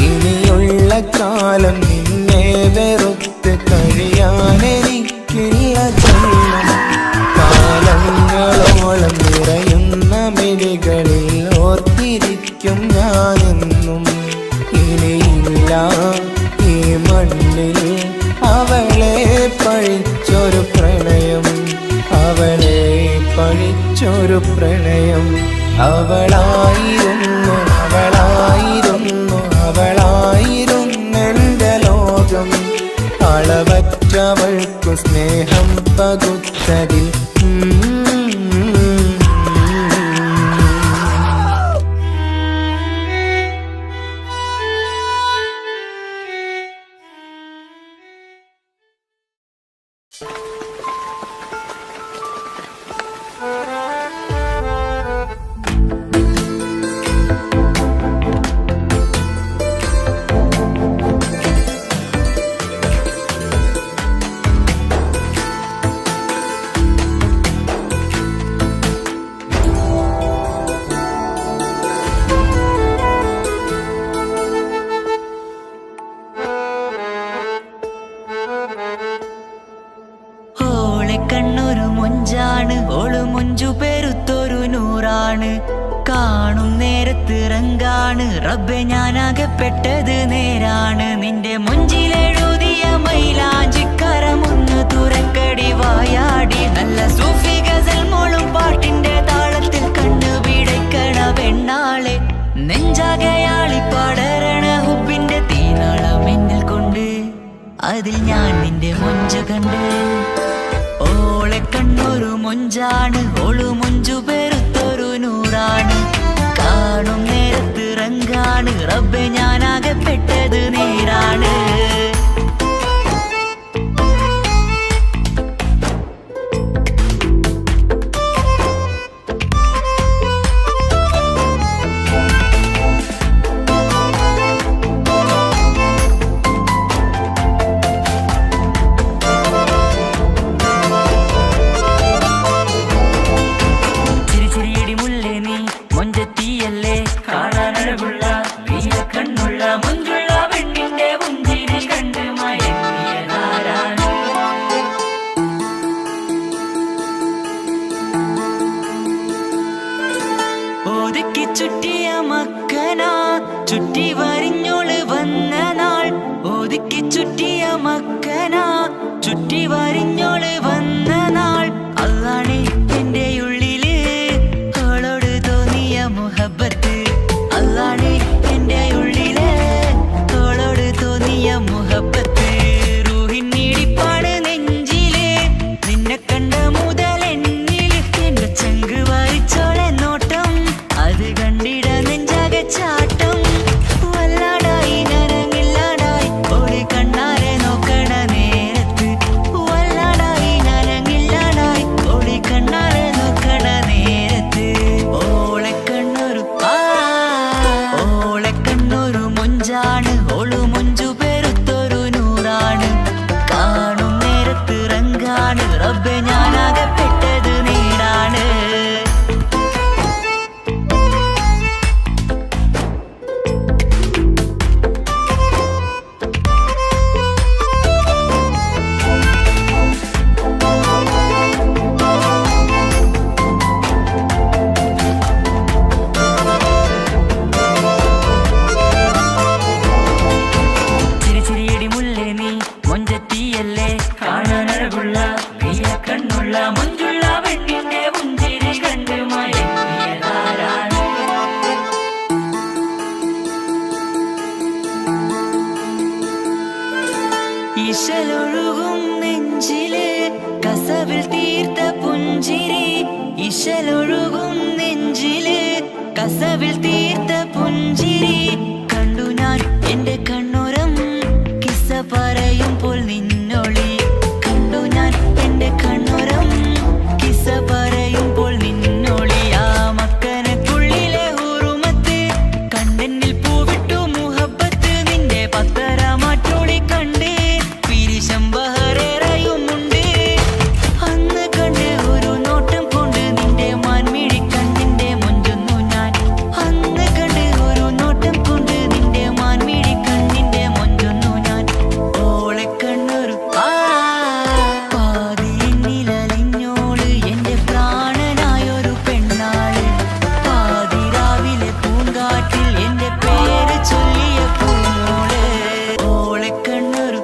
ഇനിയുള്ള കാലം നിന്നെ വെറുത്ത് കഴിയാനെനിക്കില്ല ജന്മം. കാലങ്ങളോളം നിറയുന്ന മിഴികളിൽ ഓർത്തിരിക്കും ഞാനെന്നും. ഇനിയില്ല ഈ മണ്ണിൽ അവളെ പഴിച്ചൊരു പ്രണയം, അവളെ പഴിച്ചൊരു പ്രണയം. അവളായിരുന്നു അവളായിരുന്നു അവളായിരുന്നെന്റെ ലോകം. അളവറ്റവൾക്കു സ്നേഹം പകുത്തതിൽ ഓളെ കണ്ണൊരു മൊഞ്ചാണ്, ഓള് മൊഞ്ചു പെരുത്തൊരു നൂറാണ്. കാണും നേരത്ത് റങ്കാണ്, റബ്ബെ ഞാനാകപ്പെട്ടത് നേരാണ്. നിന്റെ മൊഞ്ചിലെഴുതിയ മൈലാഞ്ചിക്കരമൊന്ന് തുറക്കടി വായാടി. നല്ല സൂഫി ഗസൽ മോളും പാട്ടിന്റെ താളത്തിൽ കണ്ണു പിടയ്ക്കണ പെണ്ണാളെ. നെഞ്ചാകയാളി പടരണ ഹുബിന്റെ തീനാളം എന്നിൽ കൊണ്ട്, അതിൽ ഞാൻ നിന്റെ മൊഞ്ചു കണ്ട്. ഓളെ കണ്ണൊരു മൊഞ്ചാണ്, ഓളു മൊഞ്ചു പെരുത്തൊരു നൂറാണ്. കാണും നേരത്ത് റങ്കാണ്, റബ്ബെ ഞാനാകപ്പെട്ടത് നേരാണ്. ഒതുക്കി ചുറ്റിയ മക്കന ചുറ്റി വരിഞ്ഞോള് വന്ന നാൾ. ഒതുക്കി ചുറ്റിയ മക്കന ചുറ്റി വരിഞ്ഞോള് വന്ന നാൾ. അതാണ് എന്റെ ഉള്ളില് അവളോട് തോന്നിയ മുഹബത്ത്. അതാണ് എന്റെ ഉള്ളില് അവളോട് തോന്നിയ മുഹബത്ത്. റൂഹിന്നിടിപ്പാണ് നെഞ്ചില്, നിന്നെ കണ്ട മുതൽ എന്നില്. എന്റെ ചങ്ക് വായിച്ചോളെ നോട്ടം, അത് കണ്ടിട നെഞ്ചാകെ ചാട്ടം. വല്ലാടായി നനങ്ങില്ലാടായി ഓടി കണ്ണാരെ നോക്കണ നേരത്ത്. വല്ലാടായി നനങ്ങില്ലാടായി ഓടി കണ്ണാരെ നോക്കണ നേരത്ത്. ഓളെ കണ്ണൊരു മൊഞ്ചാണ്, ഓളു മൊഞ്ചു പെരുത്തൊരു നൂറാണ്. കാണും നേരത്ത് റങ്കാണ്, റബ്ബെ ഞാനാകപ്പെട്ടത് നേരാണ്. ചിരിച്ചിരിയടി മുല്ലേ നീ മൊഞ്ചത്തിയല്ലേ, കാണാനഴകുള്ള നീയ കണ്ണുള്ള മൊഞ്ചുള്ള പെണ്ണിന്റെ പുഞ്ചിരി കണ്ട് മയങ്ങിയതാരാണ്. ഇശലൊഴുകും നെഞ്ചില് കസവിൽ തീർത്ത പുഞ്ചിരി. ഇശലൊഴുകും നെഞ്ചില് കസവിൽ തീർത്ത പുഞ്ചിരി. കണ്ടു ഞാൻ എന്റെ കണ്ണുരം കിസ്സ പറയുമ്പോൾ നിന്നൊളി. കണ്ടു ഞാൻ എന്റെ കണ്ണുരം കിസ്സ പറയുമ്പോൾ നിന്നൊളി. ആ മക്കനക്കുള്ളിലെ ഹുറുമത്ത് കണ്ടെന്നിൽ പൂവിട്ടു മുഹബത്ത്. നിന്റെ പത്തര മാറ്റൊളി കണ്ട് പിരിശം ബഹറേറയുമുണ്ട്. അന്ന് കണ്ട് ഒരു നോട്ടം കൊണ്ട് നിന്റെ മാൻമിഴി കണ്ണിന്റെ മൊഞ്ചൊന്നു ഞാൻ. അന്ന് കണ്ട് ഒരു നോട്ടം കൊണ്ട് നിന്റെ മാൻമിഴി കണ്ണിന്റെ മൊഞ്ചൊന്നു ഞാൻ. ഓളെ കണ്ണൊരു പാതിന്നിലലിഞ്ഞോള് എന്റെ പ്രാണനായൊരു പെണ്ണാള്. പാതിരാവിലെ പൂങ്കാറ്റിൽ എന്റെ പേര് ചൊല്ലിയ പൂമോള്. ഓളെ കണ്ണൊരു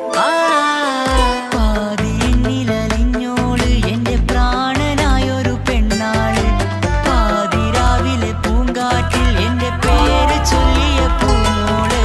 പാതിന്നിലലിഞ്ഞോള് എന്റെ പ്രാണനായൊരു പെണ്ണാള്. പാതിരാവിലെ പൂങ്കാറ്റിൽ എന്റെ പേര് ചൊല്ലിയ പൂമോള്.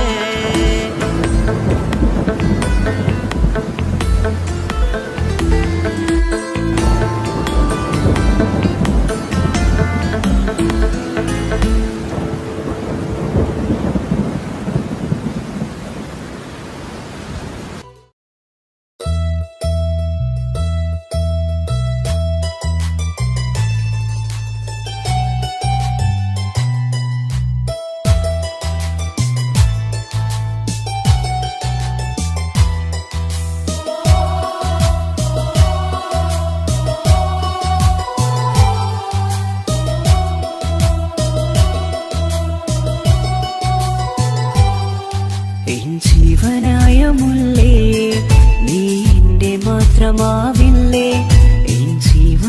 എൻ ജീവനായ മുല്ലേ, നീ എന്റെ മാത്രമാവില്ലേ.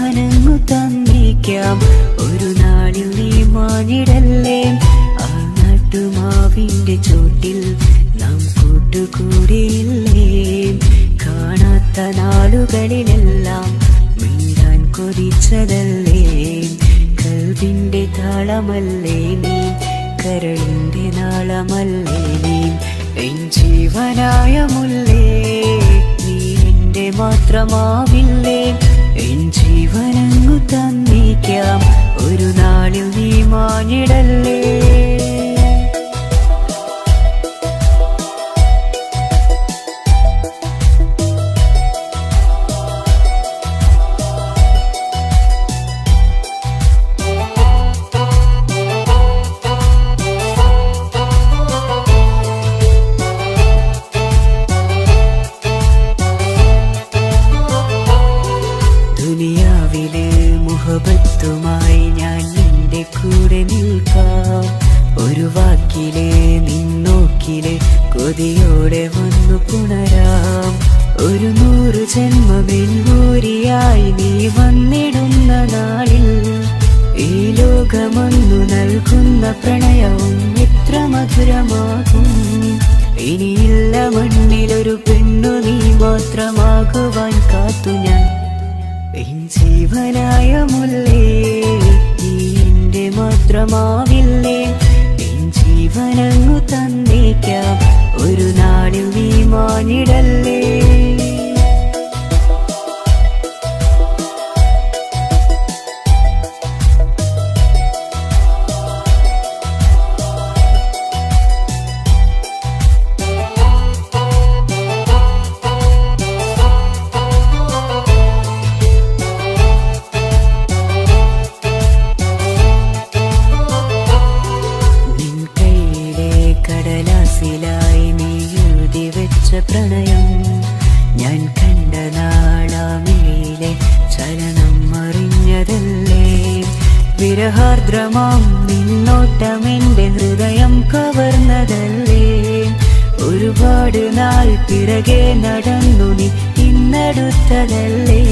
ജീവനങ്ങു തന്നേക്കാം ഒരു നാളിൽ നീ മാഞ്ഞിടല്ലേ ആ നാട്ടുമാവിന്റെ ചോട്ടിൽ നാം കൂട്ടുകൂടിയില്ലേ കാണാത്ത നാളുകളിലെല്ലാം മിണ്ടാൻ കൊതിച്ചതല്ലേ കൽവിന്റെ താളമല്ലേ നീ കരളിന്റെ നാളമല്ലേ നീ എൻ ജീവനായ മുല്ലേ നീ എന്റെ മാത്രമാവില്ലേ എൻ ജീവനങ്ങു തന്നേക്കാം ഒരു നാളിൽ നീ മാഞ്ഞിടല്ലേ ദുനിയാവിലെ മുഹബത്തുമായി ഞാൻ നിന്റെ കൂടെ നിൽക്കാം ഒരു വാക്കിലെ നിന്നോക്കിലെ കൊതിയോടെ വന്നു പുണരാം ഒരു 100 ജന്മമെന്നൂരിയായി നീ വന്നിടുന്ന നാളിൽ ഈ ലോകമൊന്നു നൽകുന്ന പ്രണയവും എത്ര മധുരമാകും ഇനിയില്ല മണ്ണിലൊരു പെണ്ണു നീ മാത്രമാകുവാൻ കാത്തു ഞാൻ എൻ ജീവനായ മുല്ലേ നീ എന്റെ മാത്രമാവില്ലേ എൻ ജീവനങ്ങു തന്നേക്കാം ഒരു നാളിൽ നീ മാഞ്ഞിടല്ലേ കടലാസിലായി നീ എഴുതി വെച്ച പ്രണയം ഞാൻ കണ്ട നാളാമിഴിയിലെ ചലനം അറിഞ്ഞതല്ലേ വിരഹാർദ്രമാം നിന്നോട്ടം എന്റെ ഹൃദയം കവർന്നതല്ലേ ഒരുപാട് നാൾ പിറകെ നടന്നു നീ ഇന്നടുത്തതല്ലേ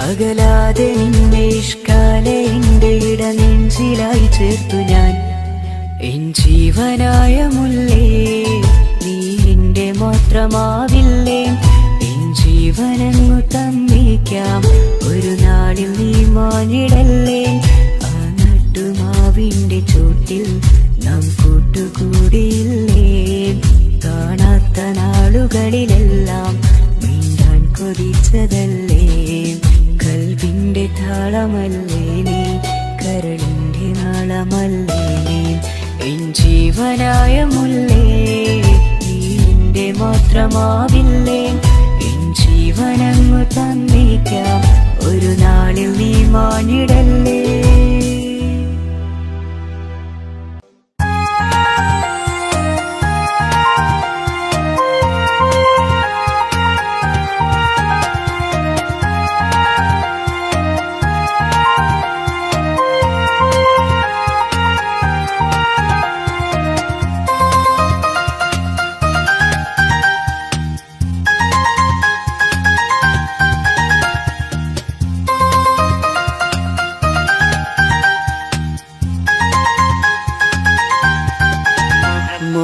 അകലാതെ നിന്നെ ഇഷ്കാലെ എന്റെ ഇടനെഞ്ചിലായി ചേർത്തു ഞാൻ എൻ ജീവനായ മുല്ലേ നീ എന്റെ മാത്രമാവില്ലേ എൻ ജീവനങ്ങു തന്നേക്കാം ഒരു നാളിൽ നീ മാഞ്ഞിടല്ലേ ആ നട്ടുമാവിന്റെ ചോട്ടിൽ നാം കൂട്ടുകൂടിയില്ലേ കാണാത്ത നാളുകളിലെല്ലാം മിണ്ടാൻ കൊതിച്ചതല്ലേ കൽവിന്റെ താളമല്ലേ നീ കരളിന്റെ നാളമല്ലേ നീ എൻ ജീവനായ മുല്ലേ നീ എന്റെ മാത്രമാവില്ലേ എൻ ജീവനങ്ങു തന്നേക്കാം ഒരു നാളിൽ നീ മാഞ്ഞിടല്ലേ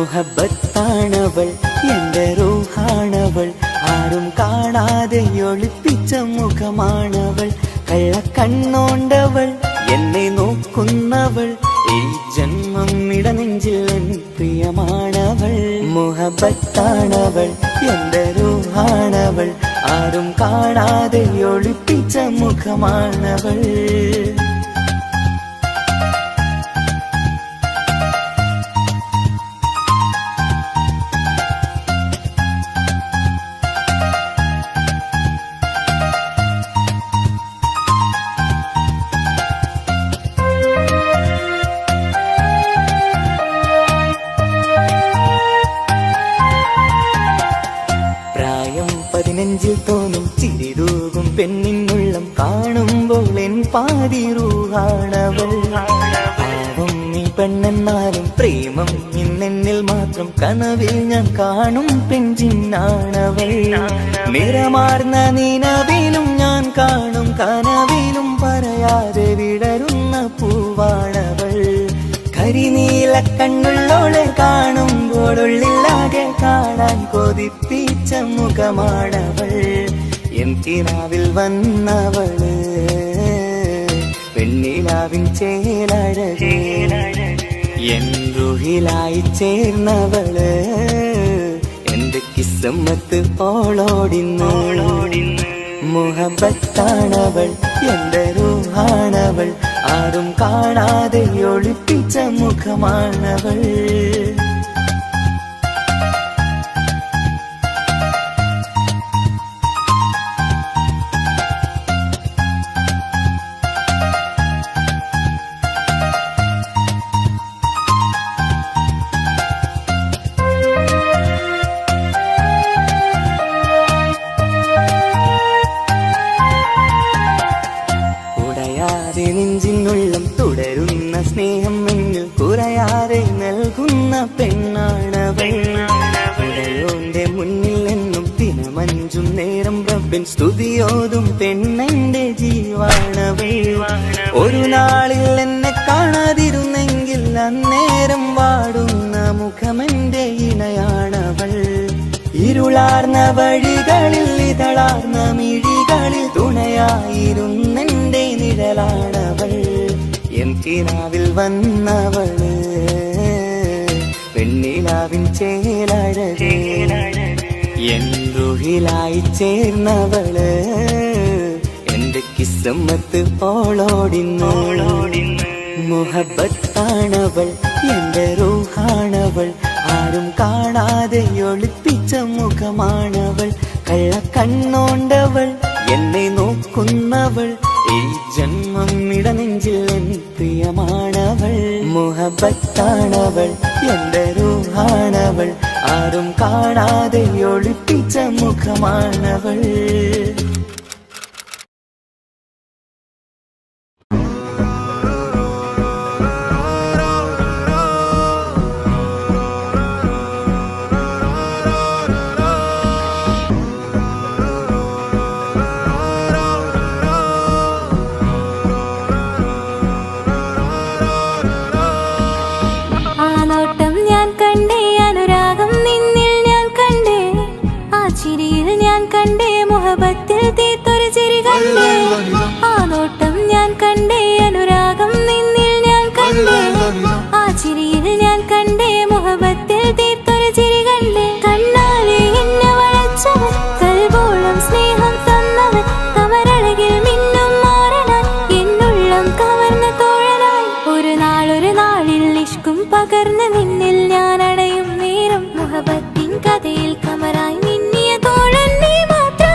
മുഹബത്താണവൾ എന്റെ റൂഹാണവൾ ആരും കാണാതെ ഒളിപ്പിച്ച മുഖമാണവൾ കള്ളക്കണ്ണോണ്ടവൾ എന്നെ നോക്കുന്നവൾ ഈ ജന്മം ഇടനെഞ്ചിൽ എൻ പ്രിയമാണവൾ മുഹബത്താണവൾ എന്റെ റൂഹാണവൾ ആരും കാണാതെ ഒളിപ്പിച്ച മുഖമാണവൾ നെഞ്ചിൽ തോന്നും ചിരിതൂകും പെണ്ണിനുള്ളം കാണുമ്പോൾ എൻ പാതി റൂഹാണവൾ പാവം നീ പെണ്ണെന്നാലും പ്രേമം ഇന്നെന്നിൽ മാത്രം കനവിൽ ഞാൻ കാണും പെഞ്ചിന്നാണവൾ നിറമാർന്ന നിലവിലും ഞാൻ കാണും കനവിലും ചാഞ്ചാതെ വിടരുന്ന പൂവാണവൾ. കരിനീല കണ്ണുള്ളോളെ കാണുമ്പോഴുള്ളിലാകെ കാണാൻ കൊതിപ്പിച്ച മുഖമാണവൾ. എൻ കിനാവിൽ വന്നവള് വെണ്ണിലാവിൻ ചേലഴകേ, എൻ റുഹിലായി ചേർന്നവള് എന്റെ കിസ്സമ്മത്ത് ഓളോടിന്ന്. മുഹബത്താണവൾ എന്റെ റൂഹാണവൾ, ആരും കാണാതെ ഒളിപ്പിച്ച മുഖമാണവൾ. നെഞ്ചിനുള്ളം തുടരുന്ന സ്നേഹം എന്നിൽ കുറയാതെ നൽകുന്ന പെണ്ണാണവൾ. ഉടയോന്റെ മുന്നിൽ എന്നും ദിനമഞ്ചും നേരം റബ്ബിൻ സ്തുതിയോതും പെണ്ണെന്റെ ജീവാണവൾ. ഒരു നാളിൽ എന്നെ കാണാതിരുന്നെങ്കിൽ അന്നേരം വാടുന്ന മുഖമെന്റെ ഇണയാണവൾ. ഇരുളാർന്ന വഴികളിൽ ഇതളാർന്ന മിഴികളിൽ തുണയായിരുന്നെന്റെ നിഴലാണവൾ. എൻ കിനാവിൽ വന്നവള് വെണ്ണിലാവിൻ ചേലഴകേ, എൻ റുഹിലായി ചേർന്നവള് എന്റെ കിസ്സമ്മത്ത് ഓളോടിന്ന്. മുഹബത്താണവൾ എന്റെ റൂഹാണവൾ, ആരും കാണാതെ ഒളിപ്പിച്ച മുഖമാണവൾ. കള്ളക്കണ്ണോണ്ടവൾ എന്നെ നോക്കുന്നവൾ, ഈ ജന്മം ഇടനെഞ്ചിൽ എൻ പ്രിയമാണവൾ. മുഹബത്താണവൾ എന്റെ റൂഹാണവൾ, ആരും കാണാതെ ഒളിപ്പിച്ച മുഖമാണവൾ. മുഹബത്തിൽ തീർത്തൊരു ചിരി കണ്ടേ, ആ നോട്ടം ഞാൻ കണ്ടേ, അനുരാഗം നിന്നിൽ ഞാൻ കണ്ടേ, ആ ചിരിയിൽ ഞാൻ കണ്ടേ, മുഹബത്തിൽ തീർത്തൊരു ചിരി കണ്ടേ. കണ്ണാലെ എന്നെ വളച്ചവൻ, കൽബോളം സ്നേഹം തന്നവൻ, കമരഴകിൽ മിന്നും മാറനാൻ, എന്നുള്ളം കവർന്ന തോഴനായി. ഒരു നാളിൽ ഇഷ്കും പകർന്ന് നിന്നിൽ ഞാൻ അടയും നേരം, മുഹബത്തിൻ കഥയിൽ കമറായി മിന്നിയ തോഴൻ നീ മാത്രം.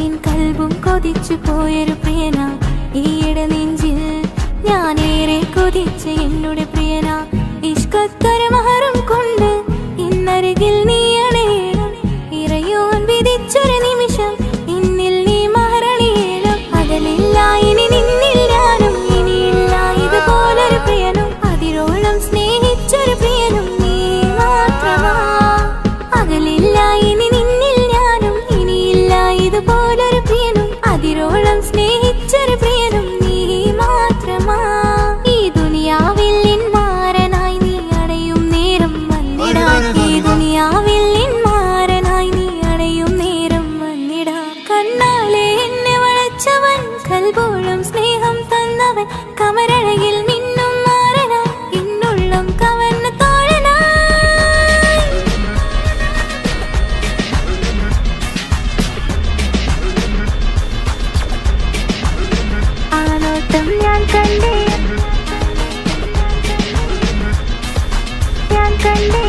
എൻ കൽബും കൊതിച്ചു പോയൊരു പ്രിയന, ഈയിടെ നെഞ്ചിൽ ഞാനേറെ കൊതിച്ച എന്നുടെ പ്രിയന. ഇഷ്കത്തൊരു മഹറും കൊണ്ട് ഇന്നരികിൽ നീ അണയണം, ഇറയോൻ വിധിച്ചൊരു നിമിഷം ഇന്നിൽ നീ മഹറണിയേണം. അകലില്ല ഇനി നിന്നിൽ ഞാനും, ഇനിയില്ല ഇതുപോലൊരു പ്രിയനും, അതിരോളം സ്നേഹിച്ചൊരു പ്രിയനും നീ മാത്രമാ. അകലില്ല ഇനി നിന്നിൽ ഞാനും, ഇനിയില്ല ഇതുപോലൊരു പ്രിയനും, അതിരോളം സ്നേഹിച്ചൊരു പ്രിയനും നീ മാത്രമാ. ഈ ദുനിയാവിൽ എൻ മാരനായി നീ അടയും നേരം വന്നിടാൻ, ഈ ദുനിയാവിൽ എൻ മാരനായി നീ അടയും നേരം വന്നിടാൻ. കണ്ണാലെ എന്നെ വളച്ചവൻ, കൽബോളം സ്നേഹം തന്നവൻ, കമരഴകിൽ മിന്നും മാറനാൻ, എന്നുള്ളം കവർന്ന തോഴനായി. ആ നോട്ടം ഞാൻ കണ്ടേ, ഞാൻ കണ്ടേ,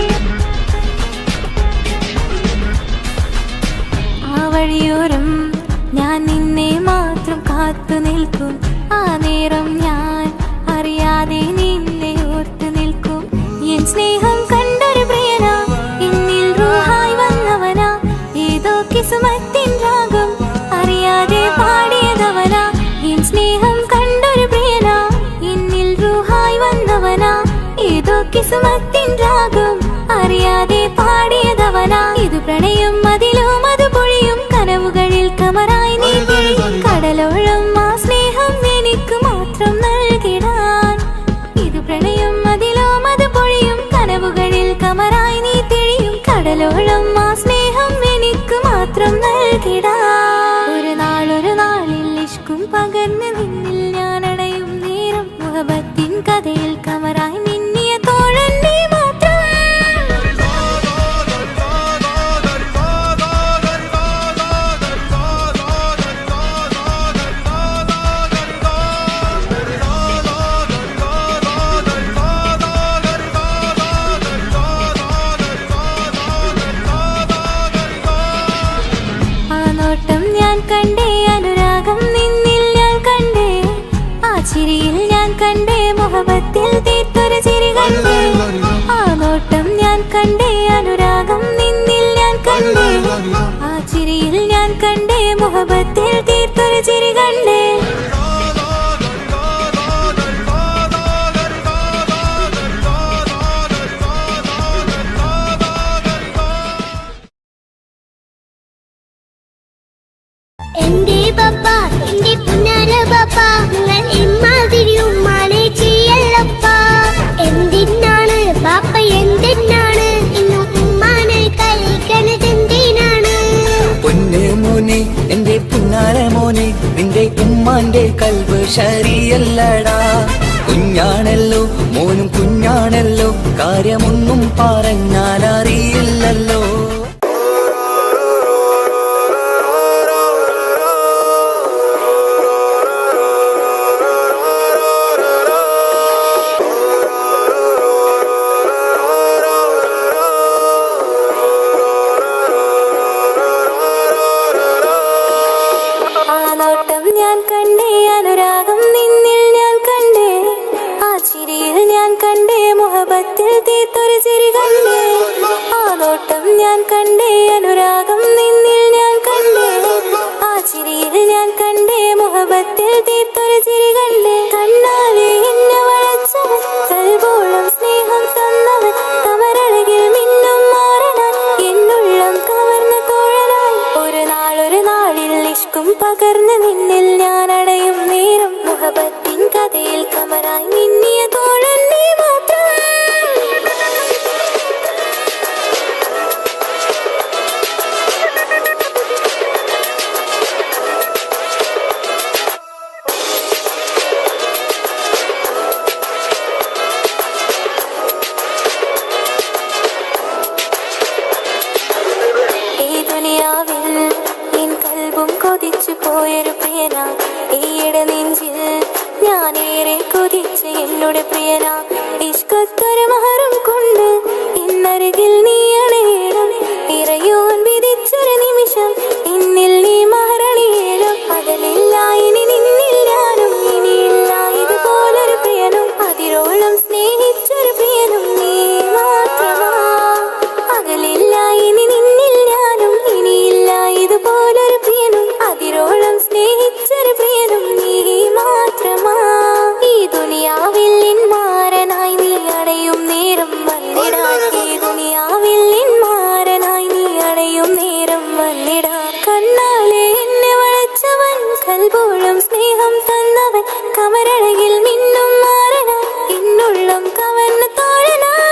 ആ വഴിയോരം ഞാൻ നിന്നെ മാത്രം കാത്തു നിൽക്കും, ആ നേരം ഞാൻ അറിയാതെ നിന്നെ ഓർത്തു നിൽക്കും. എൻ സ്നേഹം കണ്ടൊരു പ്രിയനാ, എന്നിൽ റൂഹായി വന്നവനാ, കിസുമത്തിൻ രാഗം അറിയാതെ പാടിയതവനാ എൻ സ്നേഹം കണ്ടൊരു പ്രിയനാ എന്നിൽ റൂഹായി വന്നവനാ ഏതോ കിസുമത്തിൻ രാഗം അറിയാതെ പാടിയതവനാ ഇത് പ്രണയം അതിലും അത് പൊഴിയും കനവുകളിൽ കമറായി നീ കടലോളം ആ സ്നേഹം എനിക്ക് മാത്രം നൽകിടാൻ ഇത് പ്രണയം അതിലും അത് പൊഴിയും കനവുകളിൽ കമറായി നീ തെളിയും കടലോളം ആ സ്നേഹം എനിക്ക് മാത്രം നൽകിടാൻ ഒരു നാളിൽ ഇഷ്കും പകർന്ന് നിന്നിൽ ഞാൻ അടയും നേരം മുഹബത്തിൻ കഥയിൽ കമറായി നിന്നിയ തോഴൻ നീ മാത്രം കണ്ടേ അനുരാഗം നിന്നിൽ ഞാൻ കണ്ടേ ആ ചിരിയിൽ ഞാൻ കണ്ടേ മുഹബത്തിൽ തീർത്തൊരു ചിരി കണ്ടേ ആ നോട്ടം ഞാൻ കണ്ടേ അനുരാഗം നിന്നിൽ ഞാൻ കണ്ടേ ആ ചിരിയിൽ ഞാൻ കണ്ടേ മുഹബത്തിൽ തീർത്തൊരു ചിരി കണ്ടേ എന്റെ പപ്പ എന്റെ പുന്നാര പപ്പ നിങ്ങൾ ഇമ്മാതിരി ഉമ്മാനെ ചെയ്യല്ലപ്പ എന്തിനാണ് പാപ്പ എന്തിനാണ് ഇന്നും ഉമ്മാനെ കളിക്കണത് എന്തിനാണ് പൊന്നെ മോനെ എന്റെ പുന്നാര മോനെ നിന്റെ ഉമ്മാന്റെ കൽബ് ശരിയല്ലടാ കുഞ്ഞാണല്ലോ മോനും കുഞ്ഞാണല്ലോ കാര്യമൊന്നും പറഞ്ഞാൽ അറിയില്ലല്ലോ ഞാൻ കണ്ടേ അനുരാഗം നിന്നിൽ ഞാൻ കണ്ടേ ആ ചിരിയിൽ ഞാൻ കണ്ടേ മുഹബത്തിൽ തീർത്തൊരു ചിരി കണ്ടേ ആ നോട്ടം ഞാൻ കണ്ടേ അനുരാഗം നിന്നിൽ ഞാൻ കണ്ടേ ആ ചിരിയിൽ ഞാൻ കണ്ടേ മുഹബത്തിൽ തീർത്തൊരു ചിരി കണ്ടേ കണ്ണാലെ എന്നെ വളച്ചവൻ കൽബോളം സ്നേഹം തന്നവൻ കമരഴകിൽ മിന്നും മാറനാൻ എന്നുള്ളം കവർന്ന തോഴനായി ഒരു നാളിൽ ഇഷ്കും പകർന്ന് നിന്നിൽ ഞാൻ അടയും നേരം മുഹബത്തിൻ കഥയിൽ കമറായി നിന്നിയ തോഴൻ നീ മാത്രം ഈ ദുനിയാവിൽ എൻ കൽബും കൊതിച്ചു പോയൊരു പ്രിയനാ ഈയിടെ നെഞ്ചിൽ ഞാനേറെ കൊതിച്ച് എന്നോട് പ്രിയനാ ഇഷ്കത്തൊരു മഹറും കൊണ്ട് ഇന്നരികിൽ നീ അണയണം ഇറയോൻ വിധിച്ചൊരു നിമിഷം ഇന്നിൽ നീ മഹറണിയേണം പകലില്ല ഇനി നിന്നിൽ ഞാനും ഇനിയില്ല ഇതുപോലൊരു പ്രിയനും അതിരോളം സ്നേഹിച്ചൊരു പ്രിയനും നീ മാത്രമാ പകലില്ല ഇനി നിന്നിൽ ഞാനും ഇനിയില്ല ഇതുപോലൊരു പ്രിയനും അതിരോളം സ്നേഹിച്ചൊരു പ്രിയനും നീ മാത്രമാ ഈ ദുനിയാവിൽ മാരനായി നീ അടയും നേരം വന്നിടാൻ ഈ ദുനിയാവിൽ മാരനായി നീ അടയും നേരം വന്നിടാൻ കണ്ണാലെ എന്നെ വളച്ചവൻ കൽബോളം സ്നേഹം തന്നവൻ കമരഴകിൽ മിന്നും മാറനാൻ എന്നുള്ളം കവർന്ന തോഴനായി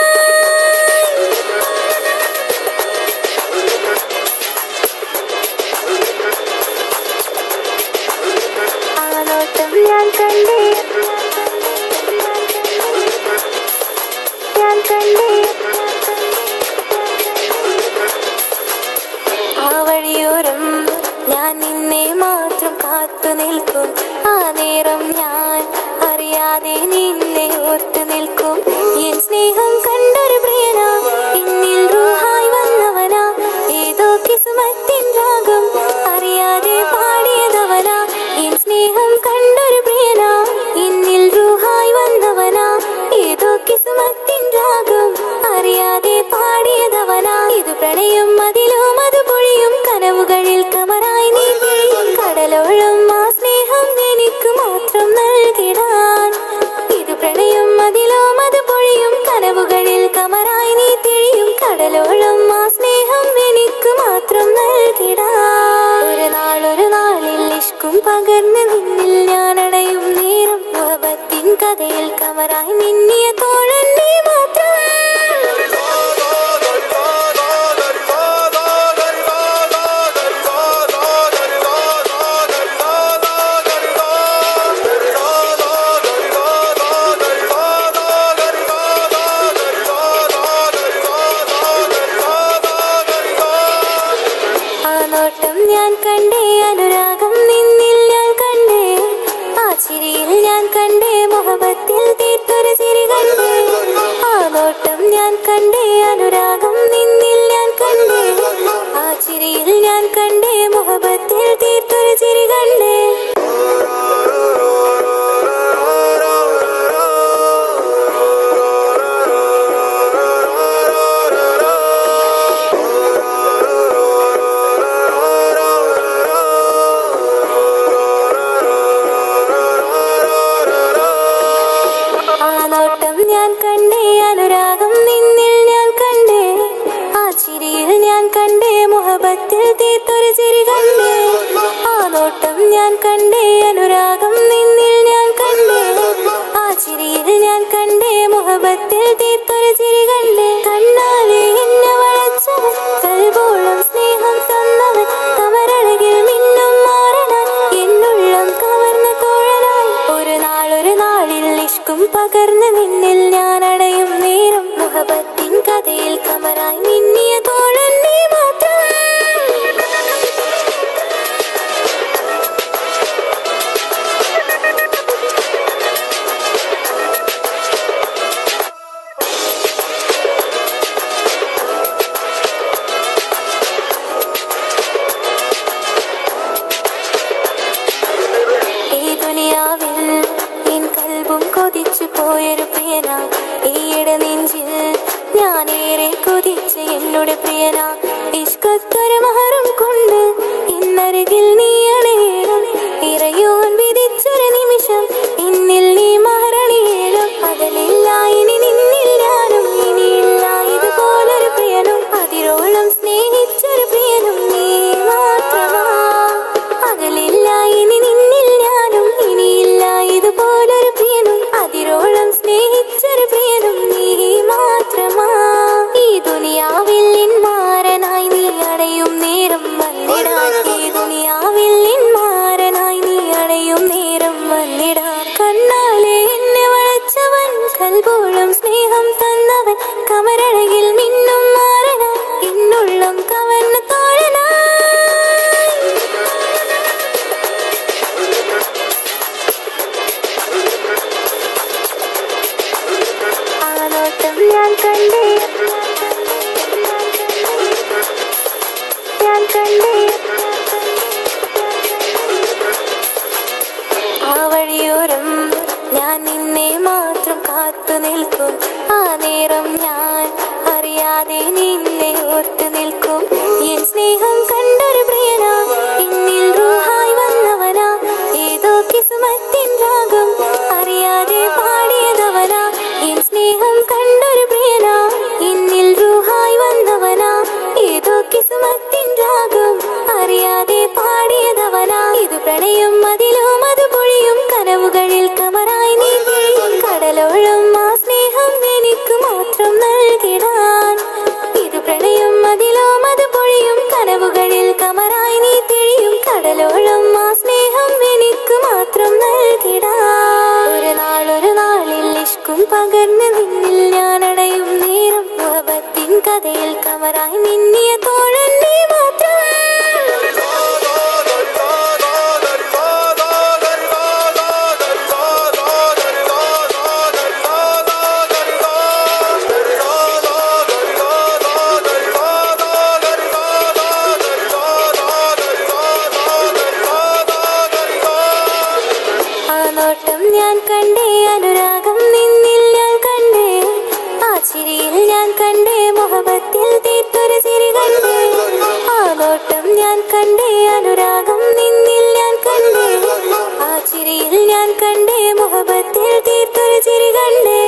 ഞാൻ കണ്ടേ ആ വഴിയോരം ഞാൻ നിന്നെ മാത്രം കാത്തു നിൽക്കും ആ നേരം ഞാൻ അറിയാതെ നിന്നെ ഓർത്തു നിൽക്കും എൻ സ്നേഹം കണ്ടൊരു പ്രിയനാ എന്നിൽ റൂഹായി വന്നവനാ ഏതോ കിസുമത്തിൻ രാഗം അറിയാതെ പാടിയതവനാ എൻ സ്നേഹം കണ്ടൊരു പ്രിയനാ എന്നിൽ റൂഹായി വന്നവനാ ഏതോ കിസുമത്തിൻ രാഗം അറിയാതെ പാടിയതവനാ ഇത് പ്രണയം അതിലും അത് പൊഴിയും കനവുകളിൽ കണ്ടേ അനുരാഗം നിന്നിൽ ഞാൻ കണ്ടേ ആ ചിരിയിൽ ഞാൻ കണ്ടേ മുഹബത്തിൽ തീർത്തൊരു ചിരി കണ്ടേ ഞാൻ കണ്ടേ അനുരാഗം നിന്നിൽ ഞാൻ കണ്ടേ ആ ചിരിയിൽ ഞാൻ കണ്ടേ മുഹബത്തിൽ തീർത്തൊരു ചിരി കണ്ടേ ആ നോട്ടം ഞാൻ കണ്ടേ അനുരാഗം നിന്നിൽ ഞാൻ കണ്ടേ ആ ചിരിയിൽ ഞാൻ കണ്ടേ മുഹബത്തിൽ തീർത്തൊരു ചിരി കണ്ടേ കണ്ണാലെ എന്നെ വളച്ചവൻ കൽബോളം സ്നേഹം തന്നവൻ കമരഴകിൽ മിന്നും മാറനാൻ എന്നുള്ളം കവർന്ന തോഴനായി ഒരു നാളിൽ ഇഷ്കും പകർന്ന് നിന്നിൽ ഞാൻ അടയും നേരം മുഹബത്തിൻ കഥയിൽ കമറായി മിന്നിയ തോഴൻ നീ മാത്രം ഈ ദുനിയാവിൽ എൻ കൽബും കൊതിച്ചു പോയൊരു പ്രിയനാ ഈയിടെ നെഞ്ചിൽ ഞാനേറെ കൊതിച്ച് എന്നോട് പ്രിയനാ ഇഷ്കത്തൊരു മഹറും കൊണ്ട് ഇന്നരികിൽ നീ അണയണം ഇറയോൻ വിധിച്ചൊരു നിമിഷം എന്നിൽ നീ മഹറണിയേണം പകലില്ല ഇനി നിന്നിൽ ഞാനും ഇനിയില്ല ഇതുപോലൊരു പ്രിയനും അതിരോളം സ്നേഹിച്ചൊരു പ്രിയനും നീ മാത്രമാ പകലില്ല ഇനി നിന്നിൽ ഞാനും ഇനിയില്ല ഇതുപോലൊരു പ്രിയനും അതിരോളം സ്നേഹിച്ചൊരു പ്രിയനും നീ മാത്രമാ ഈ ദുനിയാവിൽ മാറനായി നീ അടയും നേരം വന്നിടാൻ ഈ ദുനിയാവിൽ മാറനായി നീ അടയും നേരം വന്നിടാൻ കണ്ണാലെ എന്നെ വളച്ചവൻ കൽബോളം സ്നേഹം തന്നവൻ കമരഴകിൽ മിന്നും മാറനാൻ എന്നുള്ളം കവർന്ന തോഴനായി ആ നോട്ടം ഞാൻ കണ്ടേ ഞാൻ കണ്ടേ ആ വഴിയോരം ഞാൻ നിന്നെ മാത്രം കാത്തു നിൽക്കും ആ നേരം ഞാൻ അറിയാതെ നിന്നെ ഓർത്തു നിൽക്കും എൻ സ്നേഹം കണ്ടൊരു പ്രിയനാ എന്നിൽ റൂഹായി വന്നവനാ ഏതോ കിസ്മത്തിൻ രാഗം അറിയാതെ പാടിയതവനാ എൻ സ്നേഹം കണ്ടൊരു പ്രിയനാ എന്നിൽ റൂഹായി വന്നവനാ ഏതോ കിസ്മത്തിൻ രാഗം അറിയാതെ പാടിയതവനാ ഇത് പ്രണയം അതിലും അത് പൊഴിയും കനവുകളിൽ കമറായി നീ കടലോളം ആ സ്നേഹം എനിക്ക് മാത്രം നൽകിടാൻ ഇത് പ്രണയം അതിലും അത് പൊഴിയും കനവുകളിൽ കമറായി നീ തെളിയും കടലോളം ആ സ്നേഹം എനിക്ക് മാത്രം നൽകിടാൻ ഒരു നാളിൽ ഇഷ്കും പകർന്ന് നിന്നിൽ ഞാൻ അടയും നേരം മുഹബത്തിൻ കഥയിൽ കമറായി മിന്നിയ തോഴൻ നീ മാത്രം ആ നോട്ടം ഞാൻ കണ്ടേ അനുരാഗം നിന്നിൽ ഞാൻ കണ്ടേ ആ ചിരിയിൽ ഞാൻ കണ്ടേ മുഹബത്തിൽ തീർത്തൊരു ചിരി കണ്ടേ ആ നോട്ടം ഞാൻ കണ്ടേ അനുരാഗം നിന്നിൽ ഞാൻ കണ്ടേ ആ ചിരിയിൽ ഞാൻ കണ്ടേ മുഹബത്തിൽ തീർത്തൊരു ചിരി കണ്ടേ